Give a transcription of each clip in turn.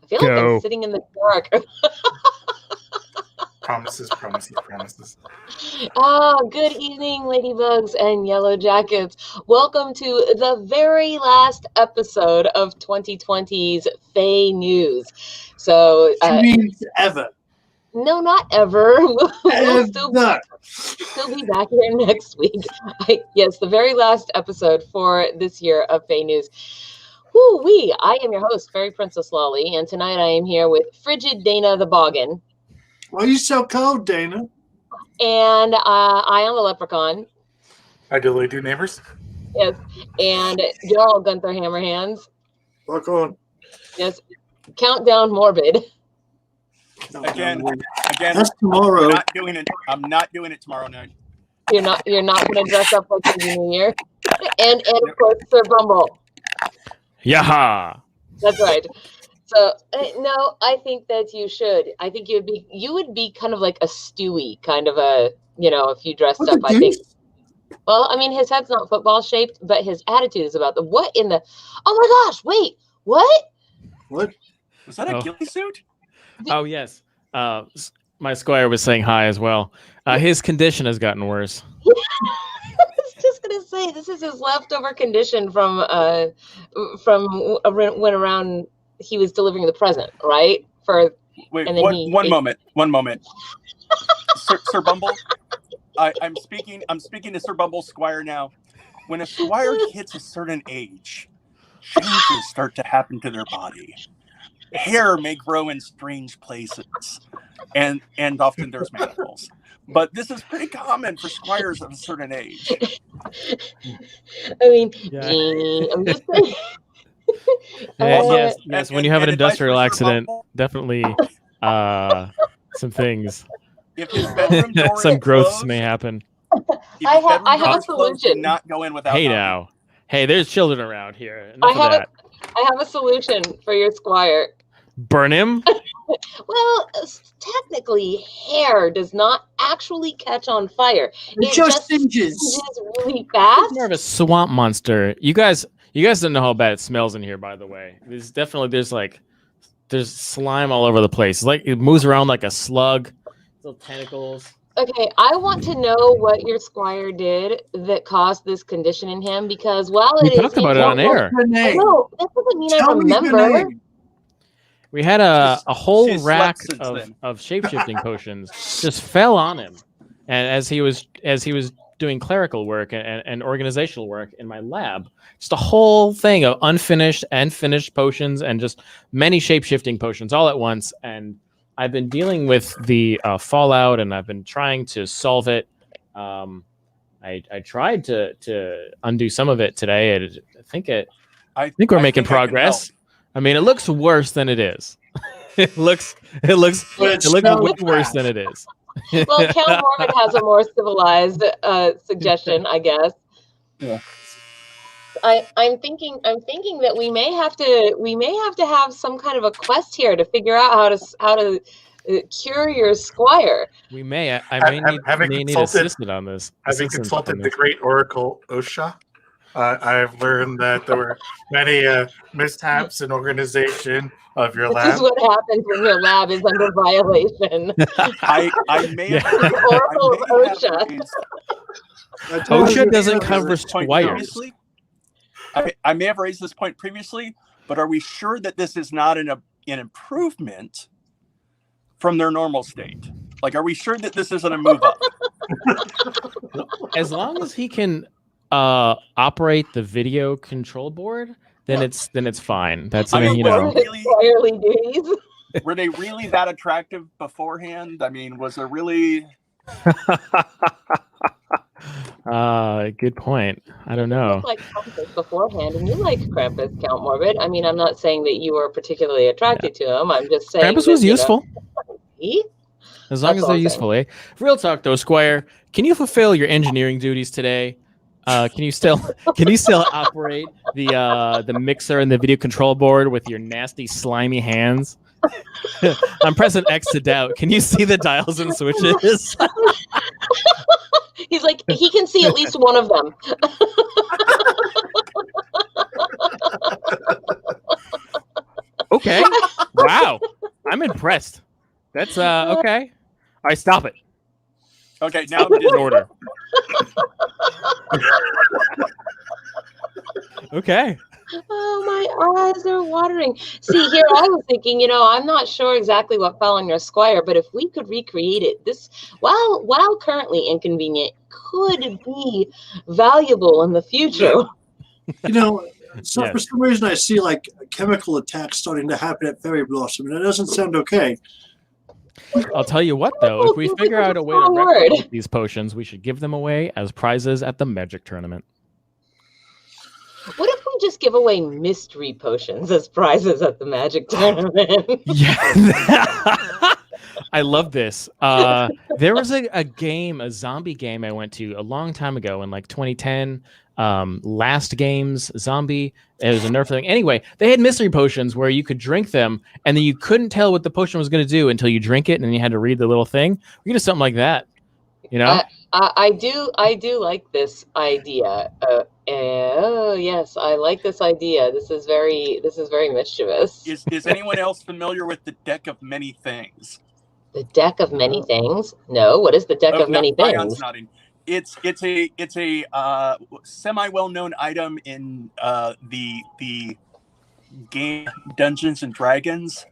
I feel like I'm sitting in the dark. Promises. Good evening, ladybugs and yellow jackets. Welcome to the very last episode of 2020's FAE News. So, means ever. No, not ever. We'll still be back here next week. Yes, the very last episode for this year of FAE News. Woo-wee! I am your host, Fairy Princess Lolly, and tonight I am here with Frigid Dana the Boggin. Why are you so cold, Dana? And I am the Leprechaun. I do neighbors. Yes, and Jarl Gunther Hammerhands. Walk on. Yes, Countdown Morbid. Again. That's tomorrow. I'm not doing it tomorrow night. You're not going to dress up like the New Year. And of course, Sir Bumble. Yaha! That's right. So no, I think that you should. I think you would be kind of like a Stewie, kind of a, if you dressed up. I think. Well, I mean, his head's not football shaped, but his attitude is about the what in the. Oh my gosh! Wait, what? What was that? A ghillie suit? Oh yes. My squire was saying hi as well. His condition has gotten worse. I was just gonna say this is his leftover condition from when around he was delivering the present, right? Wait, one moment. Sir Bumble, I'm speaking to Sir Bumble's squire now. When a squire hits a certain age, changes start to happen to their body. Hair may grow in strange places, and often there's manacles. But this is pretty common for squires of a certain age. I mean, yeah. I'm just saying. Yes. When you have an industrial accident, definitely some things, some growths may happen. I have a solution. Not go in without. Hey, there's children around here. I have a solution for your squire. Burn him? Well, technically, hair does not actually catch on fire. It just singes really fast. It's more of a swamp monster. You guys don't know how bad it smells in here, by the way. There's slime all over the place. It's like it moves around like a slug. Little tentacles. Okay, I want to know what your squire did that caused this condition in him, because while we talked about it on air. No, that doesn't mean I remember. We had a whole rack of shape-shifting potions just fell on him, and as he was doing clerical work and organizational work in my lab, just a whole thing of unfinished and finished potions and just many shape-shifting potions all at once. And I've been dealing with the fallout, and I've been trying to solve it. I tried to undo some of it today. I think we're making progress. I mean, it looks worse than it is. it looks way worse than it is. Well, Count Morbid has a more civilized suggestion, I guess. Yeah. I'm thinking that we may have to have some kind of a quest here to figure out how to cure your squire. We may. I may need assistance on this. Having consulted the great oracle Osha, I've learned that there were many mishaps in organization of your lab. This is what happens when your lab is under violation. I may have Oracle Osha. OSHA doesn't cover squires. I may have raised this point previously, but are we sure that this is not an improvement from their normal state? Like, are we sure that this isn't a move up? As long as he can operate the video control board, then it's fine. That's were they really that attractive beforehand? I mean, was there really? Good point. I don't know. You like Krampus beforehand, and you like Krampus, Count Morbid. I mean, I'm not saying that you were particularly attracted to him. I'm just saying Krampus was useful. As long That's as they're useful, eh? Real talk, though, Squire. Can you fulfill your engineering duties today? Can you still operate the mixer and the video control board with your nasty, slimy hands? I'm pressing X to doubt. Can you see the dials and switches? He's like, he can see at least one of them. Okay. Wow, I'm impressed. That's okay. All right, stop it. Okay, now I'm in order. Okay. Oh, my eyes are watering. See, here I was thinking, I'm not sure exactly what fell on your Squire, but if we could recreate it, this, while currently inconvenient, could be valuable in the future. So for some reason I see like chemical attacks starting to happen at Fairyblossom, and it doesn't sound okay. I'll tell you what, though, if we figure out a way to replicate these potions, we should give them away as prizes at the Magic Tournament. What if we just give away mystery potions as prizes at the Magic Tournament? Yeah. I love this. There was a zombie game I went to a long time ago in like 2010. Last Games Zombie. It was a Nerf thing. Anyway, they had mystery potions where you could drink them and then you couldn't tell what the potion was going to do until you drink it and then you had to read the little thing. We could do something like that. I do like this idea. Oh yes, I like this idea. This is very mischievous. Is anyone else familiar with the Deck of Many Things? The Deck of Many Things? No. What is the Deck of Many Things? Ion's nodding. It's a semi well-known item in the game Dungeons and Dragons.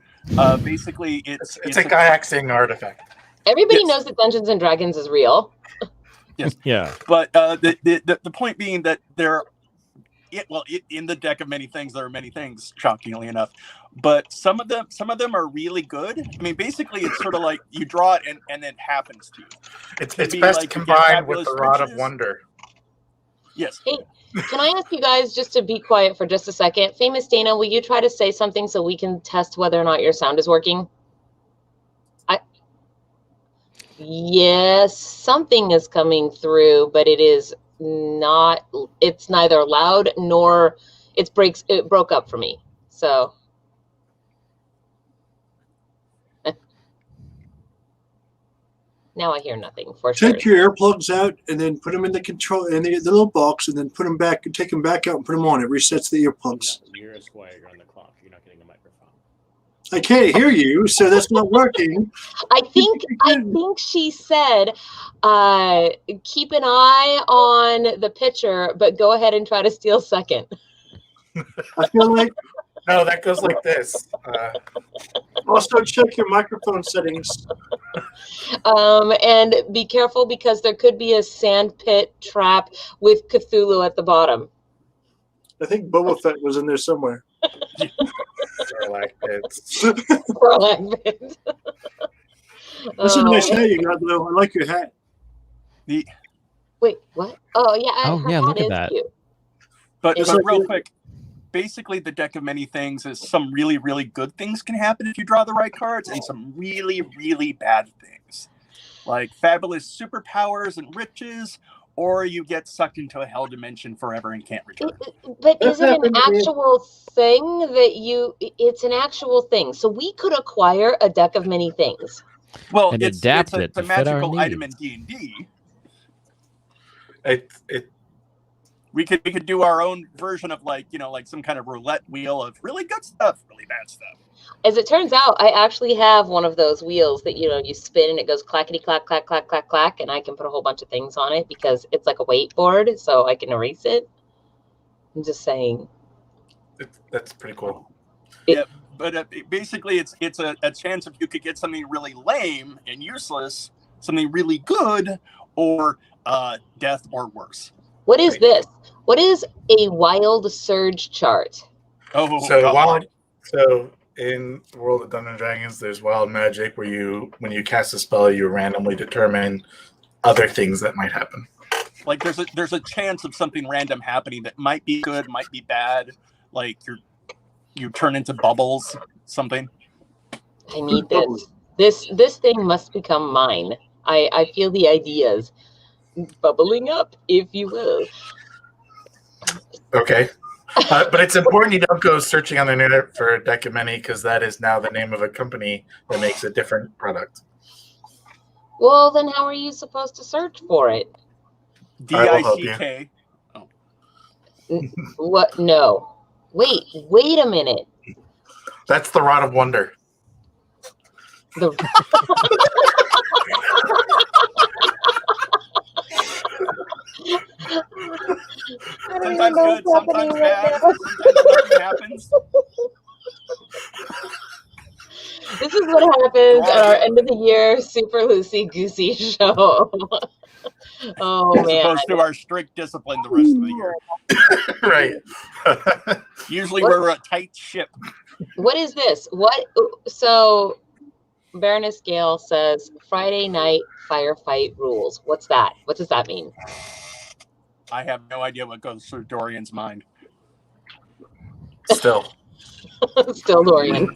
Basically, it's a kayaking artifact. Everybody knows that Dungeons and Dragons is real. Yes. Yeah. But the point being that in the Deck of Many Things, there are many things, shockingly enough. But some of them are really good. I mean, basically, it's sort of like you draw it and it happens to you. It's best like combined with the Rod of Wonder. Yes. Hey, can I ask you guys just to be quiet for just a second? Famous Dana, will you try to say something so we can test whether or not your sound is working? Yes, something is coming through, but it is not. It's neither loud nor it broke up for me. So. Now I hear nothing for sure. Take your earplugs out and then put them in the little box, and then put them back. Take them back out and put them on. It resets the earplugs. No, you're a Squire. You're on the clock. You're not getting the microphone. I can't hear you, so that's not working. I think she said, keep an eye on the picture, but go ahead and try to steal second. I feel like. No, that goes like this. Also, check your microphone settings. And be careful because there could be a sand pit trap with Cthulhu at the bottom. I think Boba Fett was in there somewhere. Stalactites. That's a nice hat you got, though. I like your hat. Wait, what? Oh, yeah. Look at that. Cute. But real quick. Basically, the Deck of Many Things is some really, really good things can happen if you draw the right cards, and some really, really bad things. Like fabulous superpowers and riches, or you get sucked into a hell dimension forever and can't return. But is it an actual thing it's an actual thing. So we could acquire a Deck of Many Things. Well, and it's a magical item in D&D. We could do our own version of like some kind of roulette wheel of really good stuff, really bad stuff. As it turns out, I actually have one of those wheels that you spin and it goes clackety clack clack clack clack clack, and I can put a whole bunch of things on it because it's like a weight-board, so I can erase it. I'm just saying. That's pretty cool. Yeah, but basically, it's a chance if you could get something really lame and useless, something really good, or death or worse. What is this? What is a wild surge chart? So in the world of Dungeons and Dragons, there's wild magic where when you cast a spell, you randomly determine other things that might happen. Like there's a chance of something random happening that might be good, might be bad. Like you turn into bubbles, something. I need this. This thing must become mine. I feel the ideas bubbling up, if you will. Okay. But it's important you don't go searching on the internet for a Deck of Many, because that is now the name of a company that makes a different product. Well, then how are you supposed to search for it? DICK. Oh. What? No. Wait a minute. That's the Rod of Wonder. The Sometimes good, sometimes bad, sometimes nothing happens. This is what happens at our end of the year super loosey goosey show. Oh As man! opposed to our strict discipline the rest of the year. Right. Usually we're a tight ship. What is this? What? So Baroness Gale says Friday night firefight rules. What's that? What does that mean? I have no idea what goes through Dorian's mind. Still Dorian.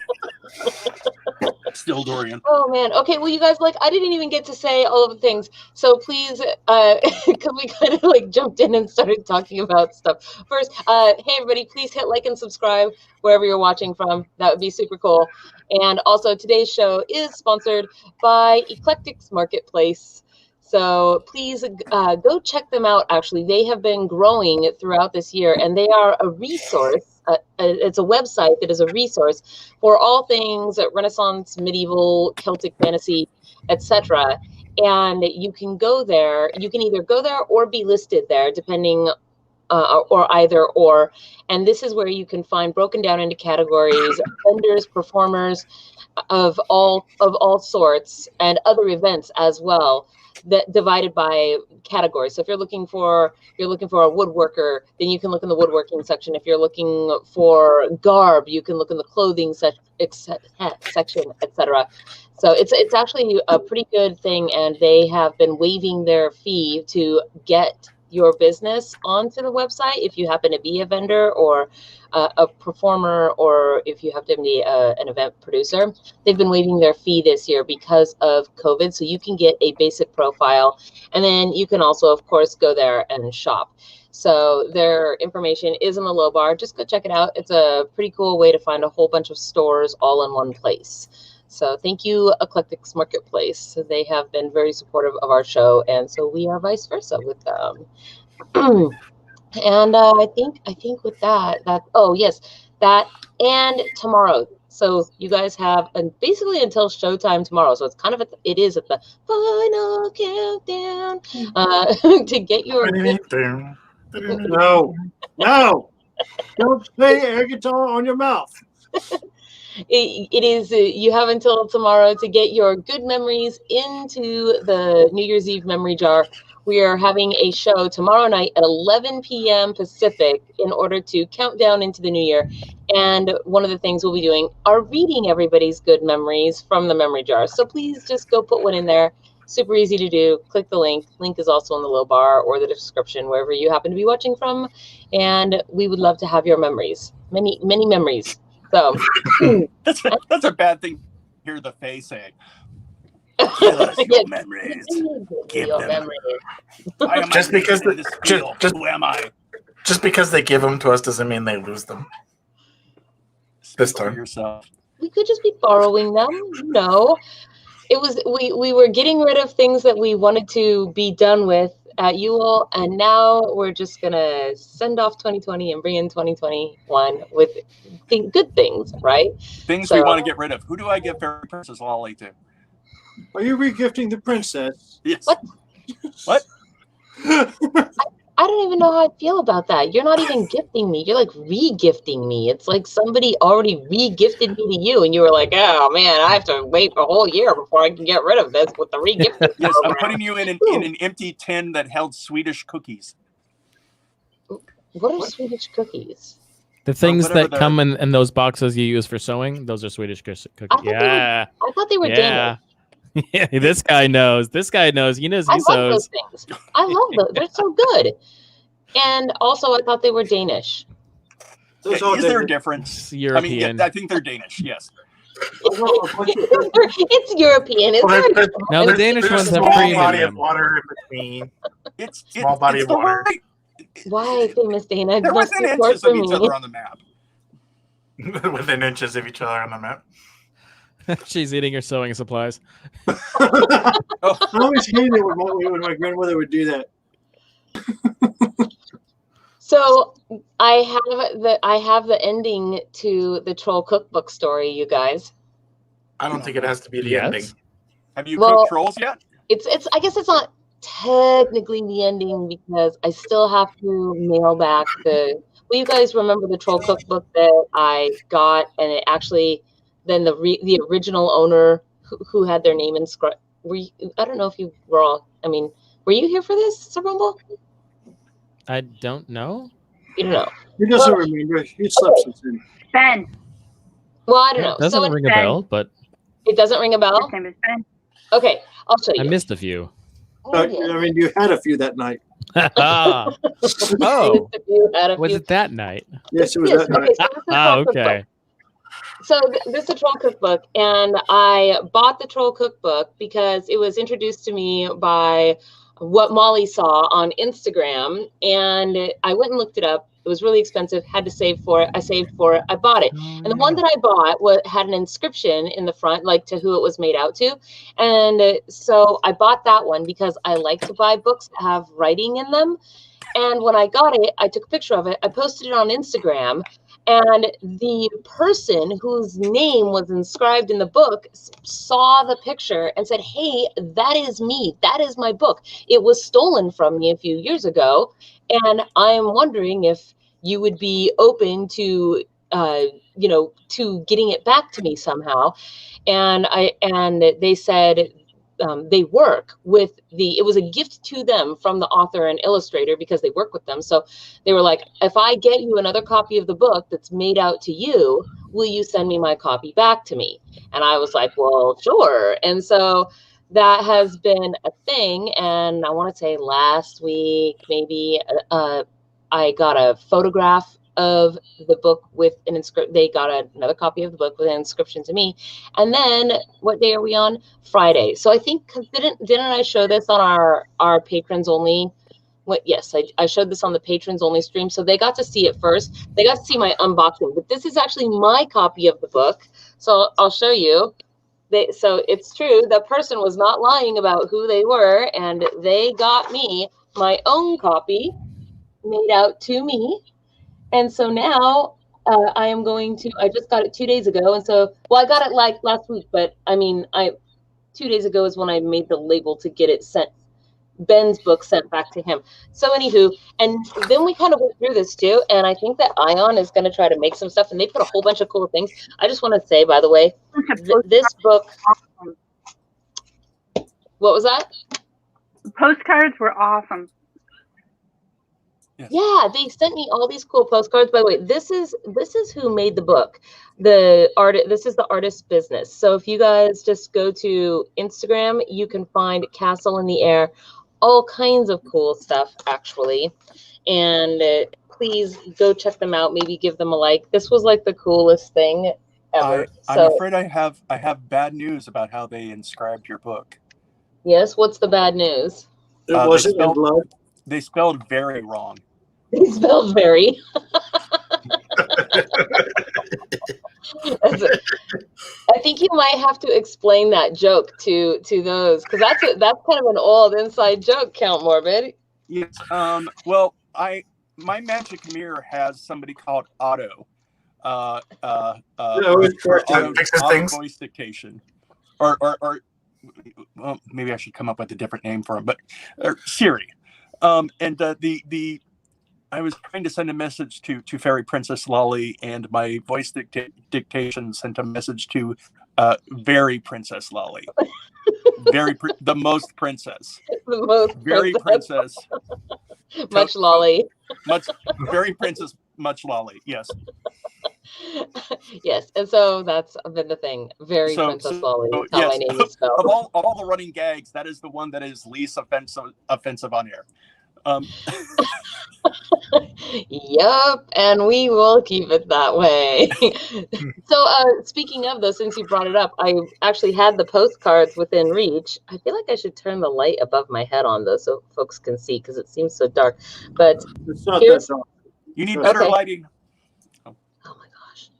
Still Dorian. Oh man. Okay. Well, you guys, like, I didn't even get to say all of the things. So please, because we kind of like jumped in and started talking about stuff. First, hey everybody, please hit like and subscribe wherever you're watching from. That would be super cool. And also, today's show is sponsored by Eclectics Marketplace. So please go check them out. Actually, they have been growing throughout this year, and they are a resource. It's a website that is a resource for all things Renaissance, medieval, Celtic fantasy, etc. And you can go there. You can either go there or be listed there, depending, or either or. And this is where you can find broken down into categories, vendors, performers of all sorts, and other events as well, that divided by categories. So if you're looking for a woodworker, then you can look in the woodworking section. If you're looking for garb, you can look in the clothing section, etc. So it's actually a pretty good thing, and they have been waiving their fee to get your business onto the website if you happen to be a vendor or a performer, or if you have to be an event producer. They've been waiving their fee this year because of COVID, so you can get a basic profile, and then you can also, of course, go there and shop. So their information is in the low bar. Just go check it out. It's a pretty cool way to find a whole bunch of stores all in one place. So thank you, Eclectics Marketplace. So they have been very supportive of our show, and so we are vice versa with them. And I think with that, oh yes, that and tomorrow. So you guys have basically until showtime tomorrow. So it's kind of it is at the final countdown to get your. No, don't play air guitar on your mouth. It is, you have until tomorrow to get your good memories into the New Year's Eve memory jar. We are having a show tomorrow night at 11 p.m. Pacific in order to count down into the new year. And one of the things we'll be doing are reading everybody's good memories from the memory jar. So please just go put one in there. Super easy to do. Click the link. Link is also in the low bar or the description, wherever you happen to be watching from. And we would love to have your memories. Many, many memories. So that's a bad thing to hear the FAE say. Give us your memories. Give your memories. Just because who am I? Just because they give them to us doesn't mean they lose them. This time. Yourself. We could just be borrowing them. No. It was we were getting rid of things that we wanted to be done with at Yule, and now we're just gonna send off 2020 and bring in 2021 with good things, right? Things we want to get rid of. Who do I give Fairy Princess Lolly to? Are you regifting the princess? Yes. What? I don't even know how I feel about that. You're not even gifting me. You're like re-gifting me. It's like somebody already re-gifted me to you, and you were like, "Oh man, I have to wait a whole year before I can get rid of this with the re-gifting." Yes, I'm putting you in an empty tin that held Swedish cookies. What are Swedish cookies? The things that come in those boxes you use for sewing, those are Swedish cookies. I thought they were Danish. Yeah, this guy knows. This guy knows. He knows he sews. I love those things. I love those. They're so good. And also, I thought they were Danish. Is there a difference? European. I mean, I think they're Danish. Yes. It's European. No, the Danish ones have small body of water in between. It's small body of water. Why, famous Dana? They're within inches of each other on the map. Within inches of each other on the map. She's eating her sewing supplies. I always hated it when my grandmother would do that. So I have the ending to the Troll Cookbook story, you guys. I don't think it has to be the ending. Have you cooked trolls yet? It's. I guess it's not technically the ending because I still have to mail back the. Well, you guys remember the troll cookbook that I got, and it actually then the original owner who had their name inscribed. I don't know if you were all. I mean, were you here for this, Sir Rumble? I don't know. You don't know. He doesn't remember. He slept since then. Ben. Well, I don't know. It doesn't ring a bell, but it doesn't ring a bell. His name is Ben. Okay, I'll show you. I missed a few. I mean, you had a few that night. Oh, was it that night? Yes, it was that night. Okay. So this is a troll cookbook, and I bought the troll cookbook because it was introduced to me by what Molly saw on Instagram, and I went and looked it up. It was really expensive, had to save for it. I saved for it. I bought it. And the one that I bought had an inscription in the front, like to who it was made out to. And so I bought that one because I like to buy books that have writing in them. And when I got it, I took a picture of it. I posted it on Instagram. And the person whose name was inscribed in the book saw the picture and said, "Hey, that is me. That is my book. It was stolen from me a few years ago. And I'm wondering if you would be open to, to getting it back to me somehow." And they said, they work with it was a gift to them from the author and illustrator because they work with them. So they were like, if I get you another copy of the book that's made out to you, will you send me my copy back to me? And I was like, well, sure. And so that has been a thing. And I want to say last week, maybe I got a photograph of the book with an inscription. They got another copy of the book with an inscription to me. And then what day are we on? Friday. So I think, didn't I show this on our patrons only? Yes, I showed this on the patrons only stream. So they got to see it first. They got to see my unboxing, but this is actually my copy of the book. So I'll show you. So it's true. That person was not lying about who they were, and they got me my own copy made out to me. And so now I am going to, I just got it 2 days ago. And so, well, I got it like last week, but I mean, 2 days ago is when I made the label to get it sent, Ben's book sent back to him. So anywho, and then we kind of went through this too. And I think that Ion is going to try to make some stuff, and they put a whole bunch of cool things. I just want to say, by the way, this book, what was that? The postcards were awesome. Yes. Yeah, they sent me all these cool postcards. By the way, this is who made the book. This is the artist's business. So if you guys just go to Instagram, you can find Castle in the Air, all kinds of cool stuff actually. And please go check them out. Maybe give them a like. This was like the coolest thing ever. I'm afraid I have bad news about how they inscribed your book. Yes, what's the bad news? It wasn't in blood. They spelled very wrong. They spelled very. I think you might have to explain that joke to those, because that's kind of an old inside joke, Count Morbid. Yes. Well, my magic mirror has somebody called Otto. Fixes things. Voice dictation, or well, maybe I should come up with a different name for him, but Siri. I was trying to send a message to Fairy Princess Lolly, and my voice dictation sent a message to Very Princess Lolly. The most princess. The most Very princess. Much Lolly. Very princess, much Lolly. Yes. Yes, and so that's been the thing. Very Princess Lolly. That's how my name is spelled. Of all the running gags, that is the one that is least offensive on air. Yep, and we will keep it that way. So speaking of those, since you brought it up, I actually had the postcards within reach. I feel like I should turn the light above my head on though, so folks can see, because it seems so dark. But here's, you need better lighting. Oh my gosh.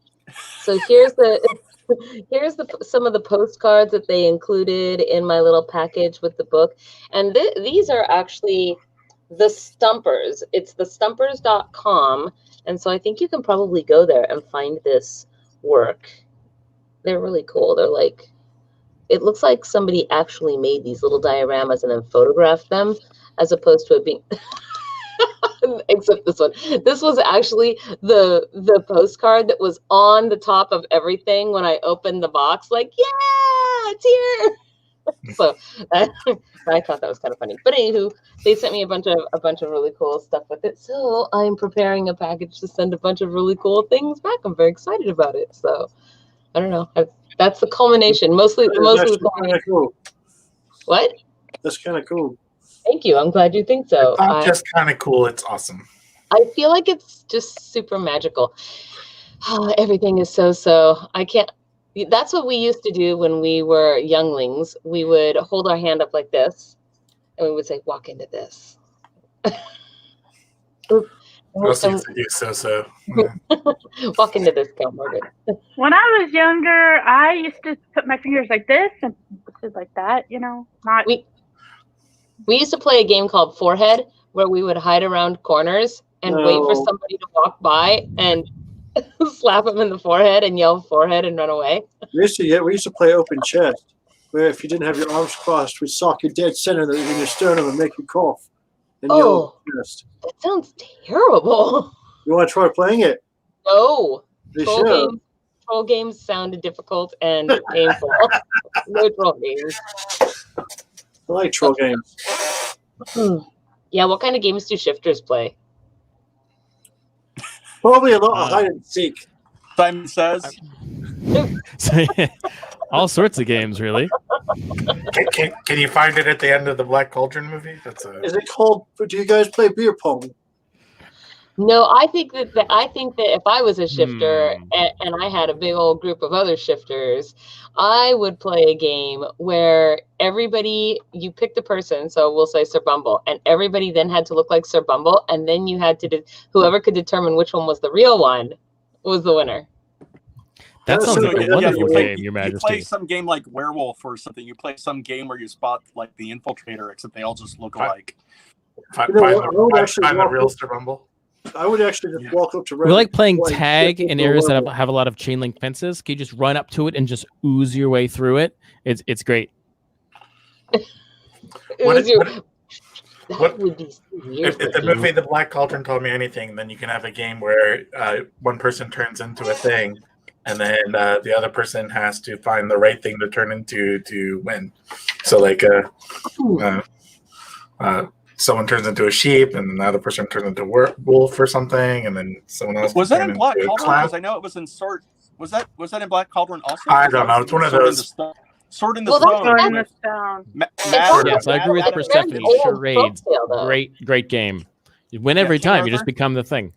So here's some of the postcards that they included in my little package with the book. And these are actually the Stumpers. It's thestumpers.com. And so I think you can probably go there and find this work. They're really cool. They're like, it looks like somebody actually made these little dioramas and then photographed them, as opposed to it being. Except this one. This was actually the postcard that was on the top of everything when I opened the box. Like, yeah, it's here. So I thought that was kind of funny. But anywho, they sent me a bunch of really cool stuff with it. So I'm preparing a package to send a bunch of really cool things back. I'm very excited about it. So I don't know. That's the culmination. Mostly the culmination. Cool. What? That's kind of cool. Thank you. I'm glad you think so. It's not just kind of cool. It's awesome. I feel like it's just super magical. Everything is so. I can't. That's what we used to do when we were younglings. We would hold our hand up like this, and we would say, "Walk into this." So. Walk into this, Margaret. When I was younger, I used to put my fingers like this and like that. Not. We used to play a game called Forehead, where we would hide around corners and wait for somebody to walk by and slap them in the forehead and yell "forehead" and run away. We used to play open chest, where if you didn't have your arms crossed, we'd sock your dead center in your sternum and make you cough. And yell chest. That sounds terrible. You want to try playing it? No. Troll games sounded difficult and painful. No troll games. I like troll games. Yeah, what kind of games do shifters play? Probably a lot of hide and seek. Simon says. All sorts of games, really. Can you find it at the end of the Black Cauldron movie? Is it called? Do you guys play beer pong? No, I think that if I was a shifter and I had a big old group of other shifters, I would play a game where you picked a person, so we'll say Sir Bumble, and everybody then had to look like Sir Bumble, and then you had to whoever could determine which one was the real one was the winner. That sounds like a wonderful game, Your Majesty. You play some game like Werewolf or something. You play some game where you spot like the infiltrator, except they all just look alike. Find the real Sir Bumble. I would actually just walk up to Red. We like playing tag in areas that have a lot of chain link fences. Can you just run up to it and just ooze your way through it? It's great. If the movie The Black Cauldron taught me anything, then you can have a game where one person turns into a thing, and then the other person has to find the right thing to turn into to win. So like someone turns into a sheep, and another person turns into a wolf or something, and then someone else. Was that in Black Cauldron? Because I know it was in Sword. Was that in Black Cauldron also? I don't know. It's one of those. Sword in the Stone. Sword in the Stone. Yes, I agree with Persephone. Charades. Great game. You win every time. You just become the thing.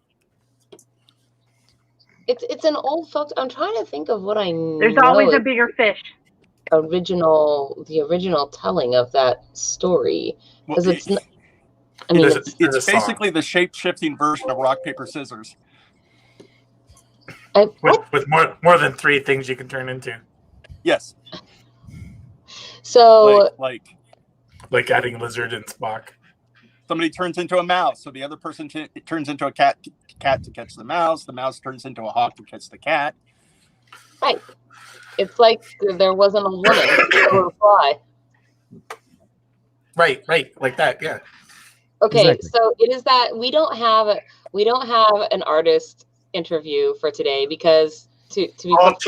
It's an old folk. I'm trying to think of what I know. There's always a bigger fish. The original telling of that story, because it's. It's basically the shape-shifting version of rock, paper, scissors. With more than 3 things you can turn into. Yes. So like adding lizard and Spock. Somebody turns into a mouse, so the other person turns into a cat to catch the mouse. The mouse turns into a hawk to catch the cat. Right. It's like there wasn't a woman or a fly. Right, like that, yeah. Okay, Exactly. So it is that we don't have an artist interview for today because to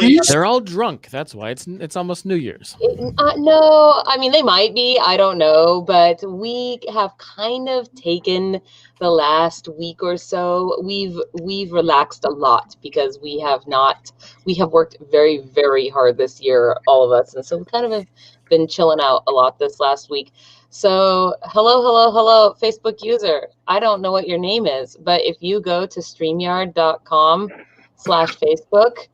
be they're all drunk. That's why it's almost New Year's. No, I mean they might be. I don't know, but we have kind of taken the last week or so. We've relaxed a lot because we have worked very, very hard this year, all of us, and so we kind of have been chilling out a lot this last week. So hello, Facebook user. I don't know what your name is, but if you go to StreamYard.com/Facebook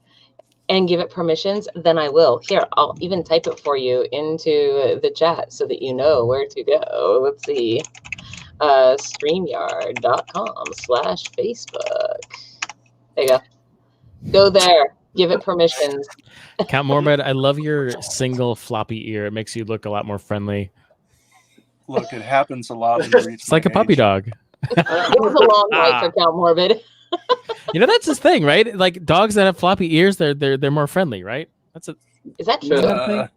and give it permissions, then I will. Here, I'll even type it for you into the chat so that you know where to go. Let's see. StreamYard.com/Facebook. There you go. Go there. Give it permissions. Count Morbid, I love your single floppy ear. It makes you look a lot more friendly. Look, it happens a lot. It's like a puppy dog. It was a long night for Count Morbid. That's his thing, right? Like dogs that have floppy ears, they're more friendly, right? Is that true?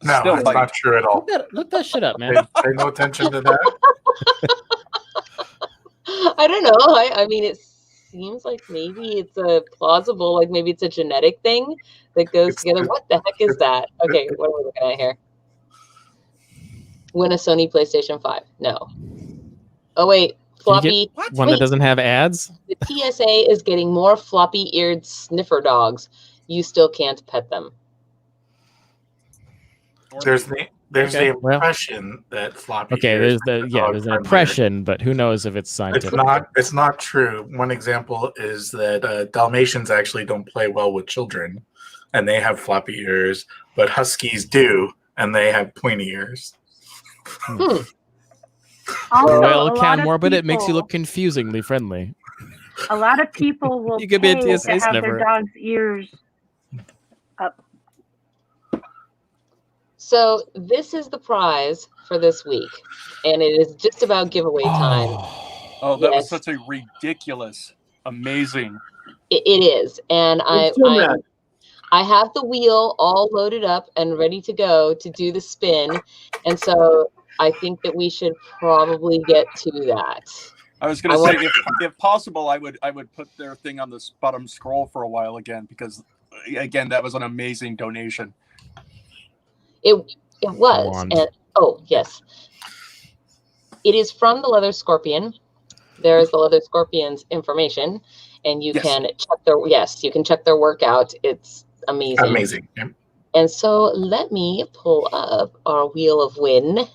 No, it's not true at all. Look that shit up, man. Pay no attention to that. I don't know. I mean, it seems like maybe it's a plausible, like maybe it's a genetic thing that goes together. What the heck is that? Okay, what are we looking at here? Win a Sony PlayStation 5. No. Oh, wait. Floppy. One that doesn't have ads? The TSA is getting more floppy-eared sniffer dogs. You still can't pet them. There's the impression that floppy. Okay, there's an impression, but who knows if it's scientific? It's not true. One example is that Dalmatians actually don't play well with children, and they have floppy ears, but Huskies do, and they have pointy ears. Also, Well, but it makes you look confusingly friendly. A lot of people will You could be a pay TSA to have sniffer. their dog's ears up. So this is the prize for this week, and it is just about giveaway time. Oh, that was such a ridiculous, amazing. It is, and I have the wheel all loaded up and ready to go to do the spin, and so I think that we should probably get to that. I was going to say, if possible, I would put their thing on the bottom scroll for a while again, because again, that was an amazing donation. It was, and yes, it is from the Leather Scorpion. There is the Leather Scorpion's information, and you can check their work out. It's amazing. Amazing. Yeah. And so let me pull up our Wheel of Win.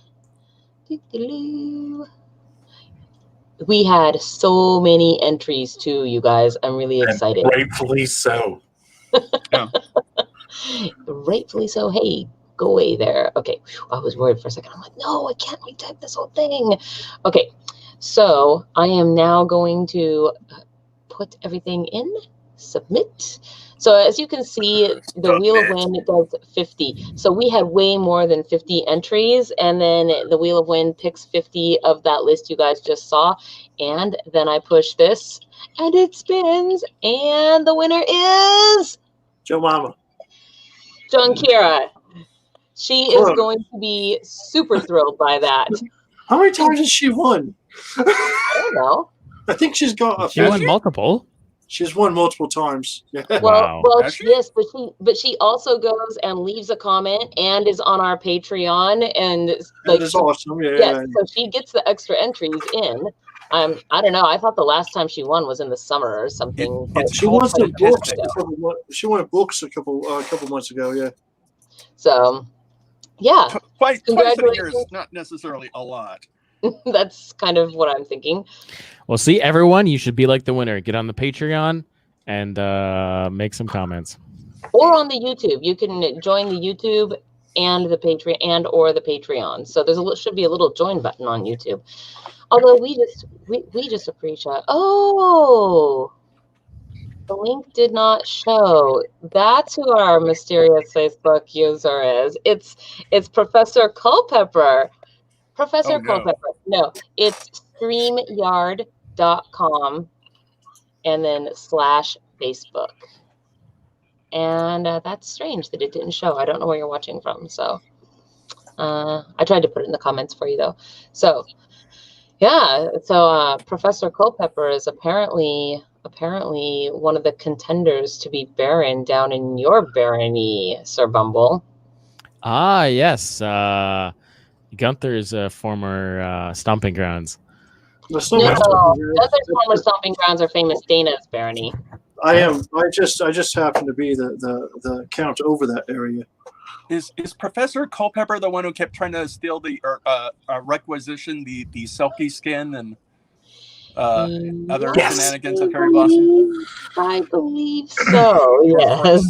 We had so many entries too, you guys. I'm really excited. And rightfully so. Rightfully so. Hey, go away there. Okay. I was worried for a second. I'm like, no, I can't retype this whole thing. Okay. So I am now going to put everything in. Submit. So as you can see, the Wheel of Win does 50. So we had way more than 50 entries, and then the Wheel of Win picks 50 of that list you guys just saw. And then I push this, and it spins, and the winner is Joe Mama. John Kira. She is going to be super thrilled by that. How many times has she won? I don't know. I think she's got. She won multiple. She's won multiple times. Yeah. Wow. Yes, but she also goes and leaves a comment and is on our Patreon, and like, that's awesome. Yeah. Yes, so she gets the extra entries in. I don't know. I thought the last time she won was in the summer or something. She won some books. She won books a couple months ago. Yeah. So, yeah. Twice a year is not necessarily a lot. That's kind of what I'm thinking. Well, see, everyone, you should be like the winner. Get on the Patreon and make some comments. Or on the YouTube. You can join the YouTube and the Patreon or the Patreon. So there should be a little join button on YouTube. Although we just appreciate. Oh, the link did not show. That's who our mysterious Facebook user is. It's Professor Culpepper. Professor Culpepper. No, it's StreamYard.com and then /Facebook. And that's strange that it didn't show. I don't know where you're watching from. So I tried to put it in the comments for you, though. So, yeah. So Professor Culpepper is apparently one of the contenders to be Baron down in your barony, Sir Bumble. Ah, yes. Gunther's former stomping grounds. Gunther's former stomping grounds are famous Dana's barony. I just happen to be the count over that area. Is Professor Culpepper the one who kept trying to steal the requisition the silky skin and other shenanigans of Fairyblossom? I believe so. Yes.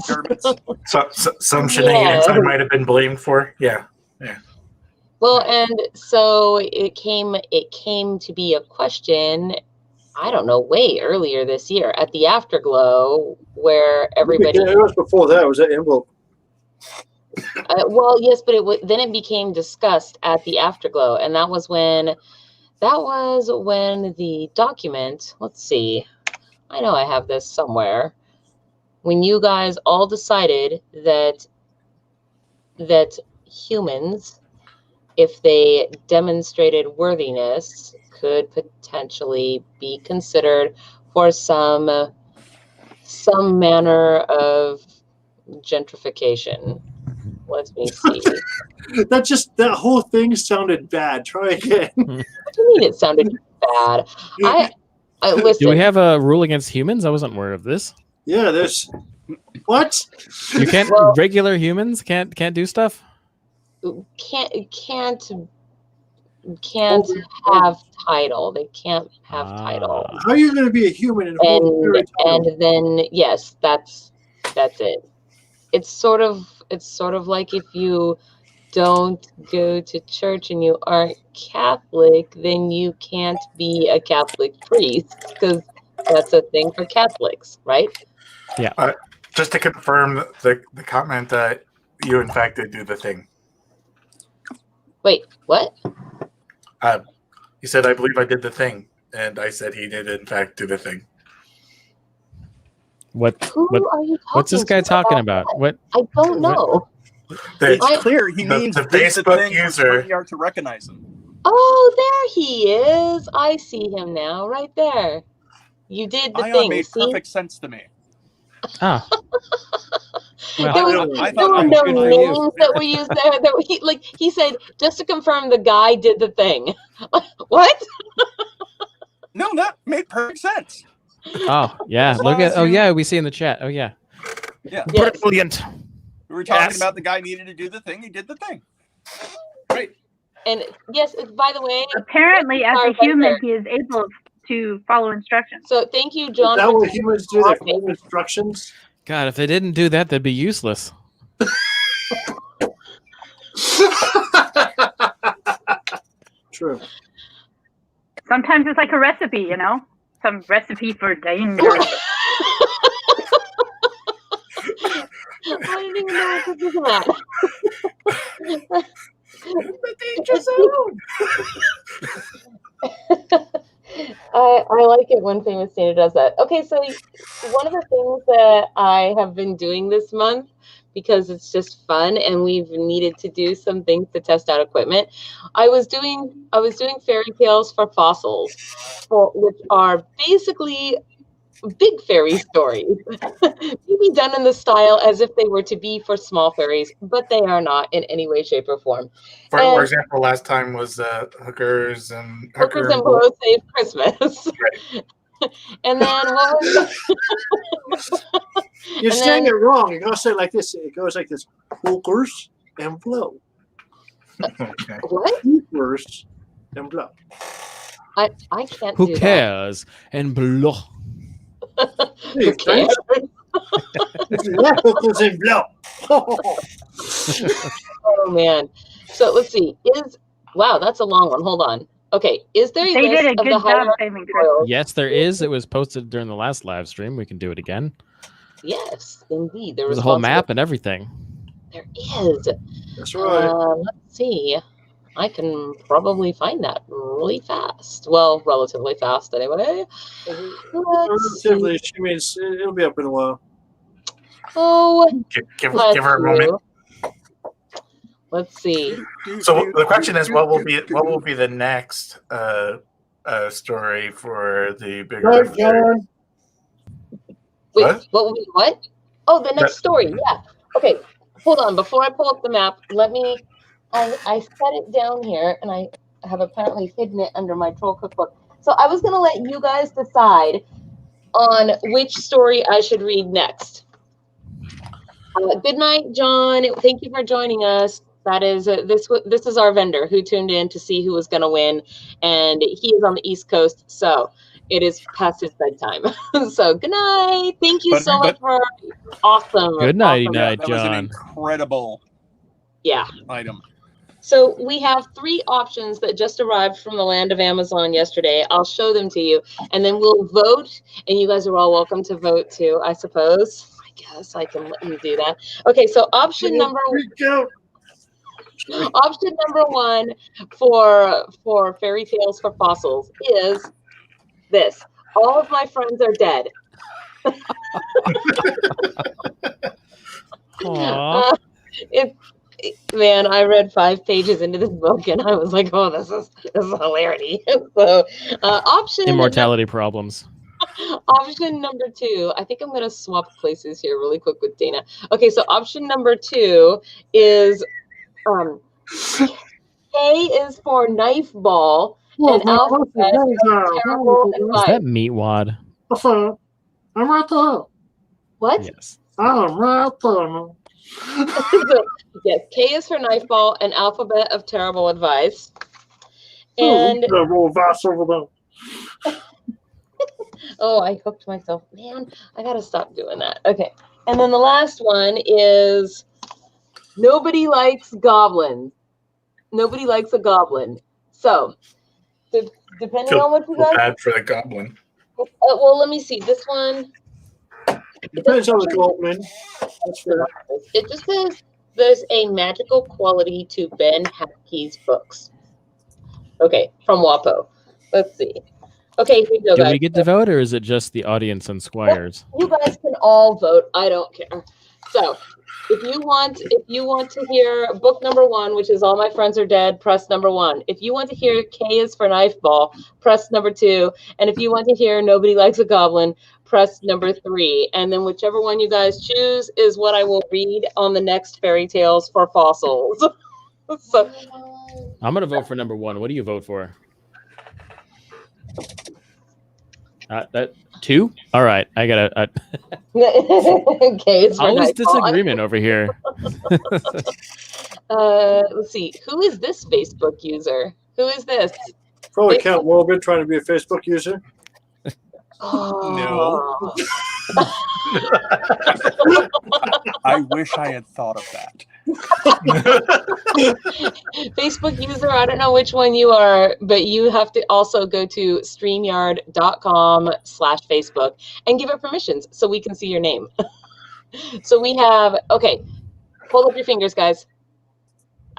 Some shenanigans I might have been blamed for. Yeah. Well, and so it came to be a question, I don't know, way earlier this year at the Afterglow, where everybody. Yeah, it was before that. It was that envelope. Well, yes, but then it became discussed at the Afterglow, and that was when the document. Let's see, I know I have this somewhere. when you guys all decided that humans, if they demonstrated worthiness, could potentially be considered for some manner of gentrification. Let me see. That whole thing sounded bad. Try again. What do you mean it sounded bad? I listen. Do we have a rule against humans? I wasn't aware of this. Yeah, there's what? You can't. Regular humans can't do stuff. Can't have title. They can't have title. How are you going to be a human in and then yes, that's it. It's sort of like if you don't go to church and you aren't Catholic, then you can't be a Catholic priest because that's a thing for Catholics, right? Yeah. Just to confirm the comment that you in fact did do the thing. Wait, what? He said, "I believe I did the thing," and I said he did in fact do the thing. Who are you talking what's this guy talking about? What? I don't know. It's clear he means the Facebook user to recognize him. Oh, there he is. I see him now, right there. You did the thing. Made perfect sense to me. Ah. Well, there were no names that were used there. He said, just to confirm, the guy did the thing. What? No, that made perfect sense. Oh yeah, look at. Oh yeah, we see in the chat. Oh yeah. Yeah. Yes. Brilliant. We were talking about the guy needed to do the thing. He did the thing. Right. And yes, by the way, apparently as a human, he is able to follow instructions. So thank you, John. Is that what humans do? They follow instructions. God, if they didn't do that, they'd be useless. True. Sometimes it's like a recipe, you know? Some recipe for danger. I didn't even know what this was about. The danger zone. I like it when Famous Santa does that. Okay, so one of the things that I have been doing this month, because it's just fun and we've needed to do some things to test out equipment, I was doing Fairytales for Fossils, which are basically big fairy stories. Maybe done in the style as if they were to be for small fairies, but they are not in any way, shape, or form. For example, last time was Hookers and Blow Save Christmas. Right. And then what was You're saying it wrong. You're gonna say it like this. It goes like this: Hookers and Blow. Okay. What? Hookers and Blow. I can't. Who do cares? And blow. Who cares? Hookers and Blow. Oh man. So let's see. Wow, that's a long one. Hold on. Okay, is there a They list did a of good the job saving Christmas. Yes, there is. It was posted during the last live stream. We can do it again. Yes, indeed. There's a whole map and everything. There is. That's right. Let's see. I can probably find that really fast. Well, relatively fast anyway. Relatively, she means it'll be up in a while. Oh, give her a moment. Let's see. So the question is, what will be the next story for the bigger? Wait, what will be what? Oh, the next story. Yeah. Okay. Hold on. Before I pull up the map, let me. I set it down here, and I have apparently hidden it under my troll cookbook. So I was going to let you guys decide on which story I should read next. Good night, John. Thank you for joining us. That is this is our vendor who tuned in to see who was going to win, and he is on the East Coast, so it is past his bedtime. So good night. Thank you so much for awesome. Good night, awesome. John. That was an incredible item. So we have 3 options that just arrived from the land of Amazon yesterday. I'll show them to you, and then we'll vote, and you guys are all welcome to vote too, I suppose. I guess I can let you do that. Okay, so option number 1 for Fairytales for Fossils is this. All of my friends are dead. Man, I read 5 pages into this book and I was like, "Oh, this is hilarity." So, immortality problems. Option number 2. I think I'm going to swap places here really quick with Dana. Okay, so option number 2 is K is for knife ball and alphabet terrible advice. Is that meatwad? I'm right there. What? Yes. I'm right there. Yes, K is for knife ball and alphabet of terrible advice. And terrible advice over there. Oh, I hooked myself. Man, I gotta stop doing that. Okay. And then the last one is nobody likes goblins. Nobody likes a goblin. So, depending on what you guys... bad for the goblin. Well, let me see. This one... Depends on the goblin. That's fair. It just says there's a magical quality to Ben Hapkey's books. Okay, from WAPO. Let's see. Okay, here we go, guys. Do we get to vote, or is it just the audience and squires? You guys can all vote. I don't care. So, if you want to hear book number 1, which is All My Friends Are Dead, press number 1. If you want to hear K is for Knife Ball, press number 2. And if you want to hear Nobody Likes a Goblin, press number 3. And then whichever one you guys choose is what I will read on the next Fairytales for Fossils. So, I'm gonna vote for number 1. What do you vote for? That 2? All right, I gotta. Okay, it's always disagreement over here. Let's see. Who is this Facebook user? Who is this? Probably Count Morbid trying to be a Facebook user. No. I wish I had thought of that. Facebook user, I don't know which one you are, but you have to also go to StreamYard.com/Facebook and give it permissions so we can see your name. So we have, okay, hold up your fingers, guys.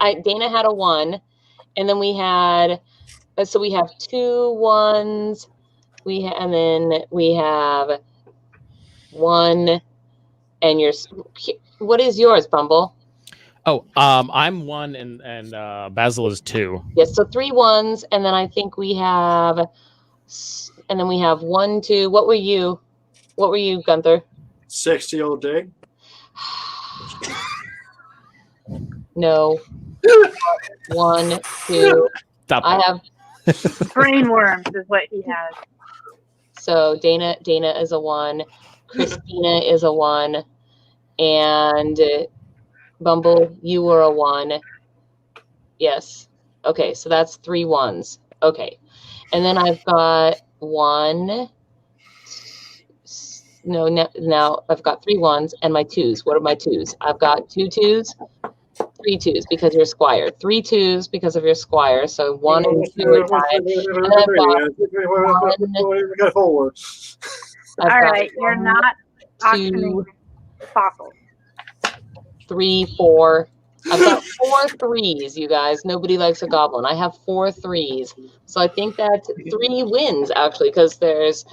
Dana had a 1, and then we had, so we have 2 1s. And then we have 1, and what is yours, Bumble? Oh, I'm 1 and Basil is 2. Yes, so 3 1s, and then I think we have, and then we have 1 2. What were you, Gunther? 60 all day. No. 1 2. Stop. I have brain worms is what he has. So Dana is a 1, Christina is a 1, and Bumble, you were a 1. Yes. Okay, so that's 3 1s. Okay. And then I've got 1. No, now I've got 3 1s and my 2s. What are my 2s? I've got 2 2s, 3 2s because you're squire. 3 2s because of your squire. So 1 and 2 are tied. And I've got 4. All right, you're not auctioning fossils. 3 4. I've got 4 3s, you guys. Nobody likes a goblin. I have 4 3s. So I think that's 3 wins, actually, because there's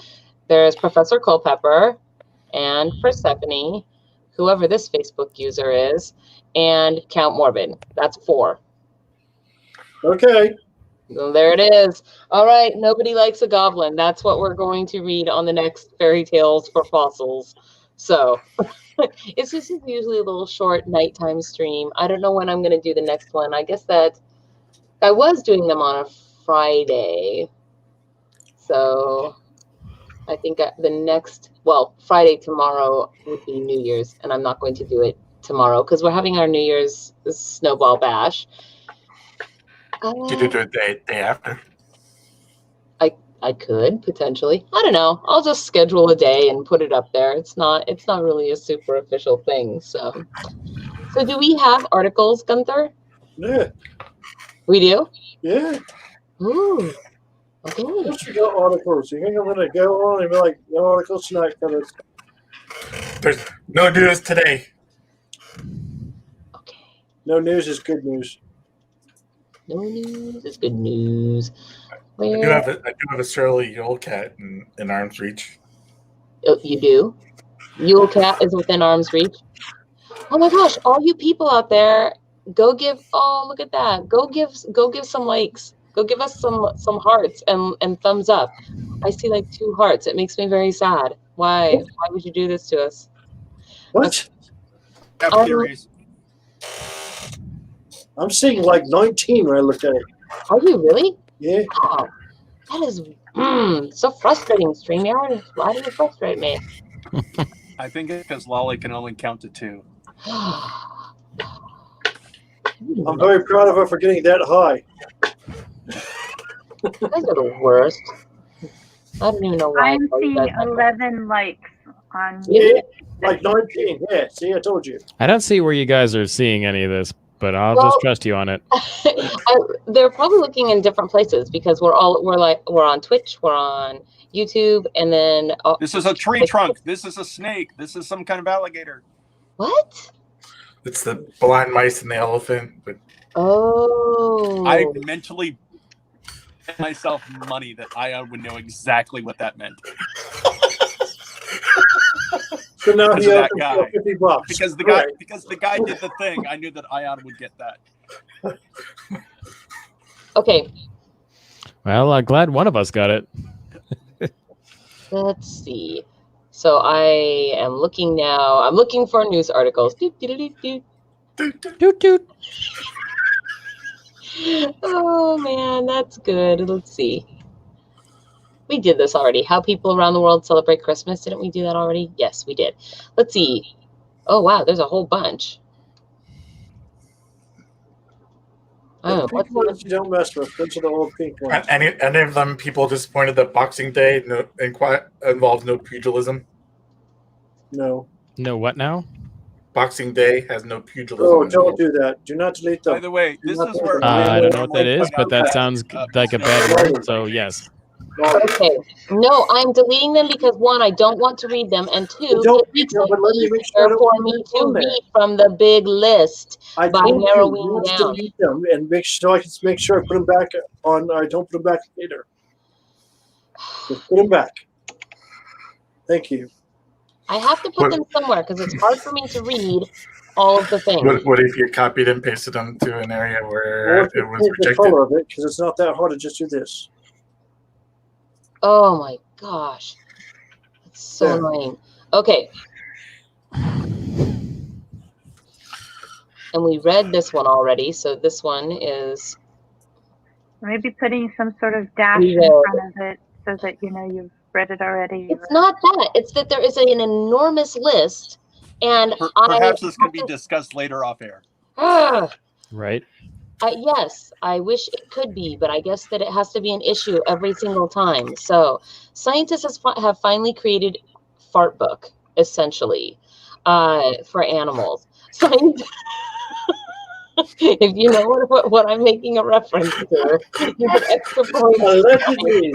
Professor Culpepper and Persephone, whoever this Facebook user is, and Count Morbid. That's 4. Okay. So there it is. All right. Nobody likes a goblin. That's what we're going to read on the next Fairytales for Fossils. So it's just usually a little short nighttime stream. I don't know when I'm going to do the next one. I guess that I was doing them on a Friday. So I think the next, Friday tomorrow would be New Year's, and I'm not going to do it tomorrow because we're having our New Year's SnowBall bash. Did you do it the day after? I could potentially. I don't know. I'll just schedule a day and put it up there. It's not really a super official thing. So do we have articles, Gunther? Yeah. We do? Yeah. Ooh. Okay. Once you got articles, you think I'm gonna go on and be like, no articles tonight, fellas? There's no news today. Okay. No news is good news. No news is good news. I do have a surly old cat in arm's reach. Oh, you do? Yule Cat is within arm's reach. Oh my gosh! All you people out there, go give. Oh, look at that! Go give some likes. Go give us some hearts and thumbs up. I see like 2 hearts. It makes me very sad. Why? Why would you do this to us? What? I have theories. I'm seeing like 19 when I look at it. Are you really? Yeah. Wow. That is so frustrating, StreamYard. Why do you frustrate me? I think it's because Lolly can only count to 2. I'm very proud of her for getting that high. You guys are the worst. I don't even know why. I'm seeing 11 likes on. Yeah, like 19. Yeah, see, I told you. I don't see where you guys are seeing any of this, but I'll just trust you on it. They're probably looking in different places because we're on Twitch, we're on YouTube, and then this is a tree trunk. This is a snake. This is some kind of alligator. What? It's the blind mice and the elephant. But... Oh. I mentally bet myself money that Ion would know exactly what that meant. So now he that owes guy. $50. Because the guy did the thing. I knew that Ion would get that. Okay. Well, I'm glad one of us got it. Let's see. So I am looking now. I'm looking for news articles. Doot, doot, doot, doot. Doot, doot, doot. Oh man, that's good. Let's see. We did this already. How people around the world celebrate Christmas. Didn't we do that already? Yes, we did. Let's see. Oh wow, there's a whole bunch. The pink ones you don't mess with. Those are the old pink ones. Any of them people disappointed that Boxing Day involves no pugilism? No. No what now? Boxing Day has no pugilism. Oh, don't do that. Do not delete them. By the way, this is where I don't know what that is, but that sounds like a bad word, so yes. Okay. No, I'm deleting them because 1, I don't want to read them, and 2, it makes it easier for me to read from the big list by narrowing down. Delete them and make sure I put them back on. I don't put them back later. Just put them back. Thank you. I have to put them somewhere because it's hard for me to read all of the things. What if you copied and pasted them to an area where it was rejected? The color of it, because it's not that hard to just do this. Oh my gosh. It's so annoying. Okay. And we read this one already, so this one is... Maybe putting some sort of dash in front of it so that you know you've read it already. It's not that. It's that there is an enormous list, and perhaps this can be discussed later off air. Right. Yes, I wish it could be, but I guess that it has to be an issue every single time. So scientists have finally created fart book, essentially, for animals. If you know what I'm making a reference to, you get extra points. Allegedly.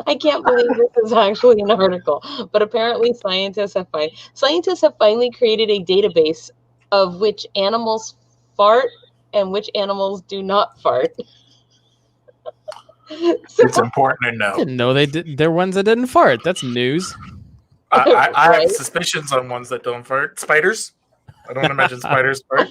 I can't believe this is actually an article, but apparently scientists have finally created a database of which animals fart and which animals do not fart. It's important to know. I didn't know they did. They're ones that didn't fart. That's news. I have suspicions on ones that don't fart. Spiders. I don't imagine spiders fart.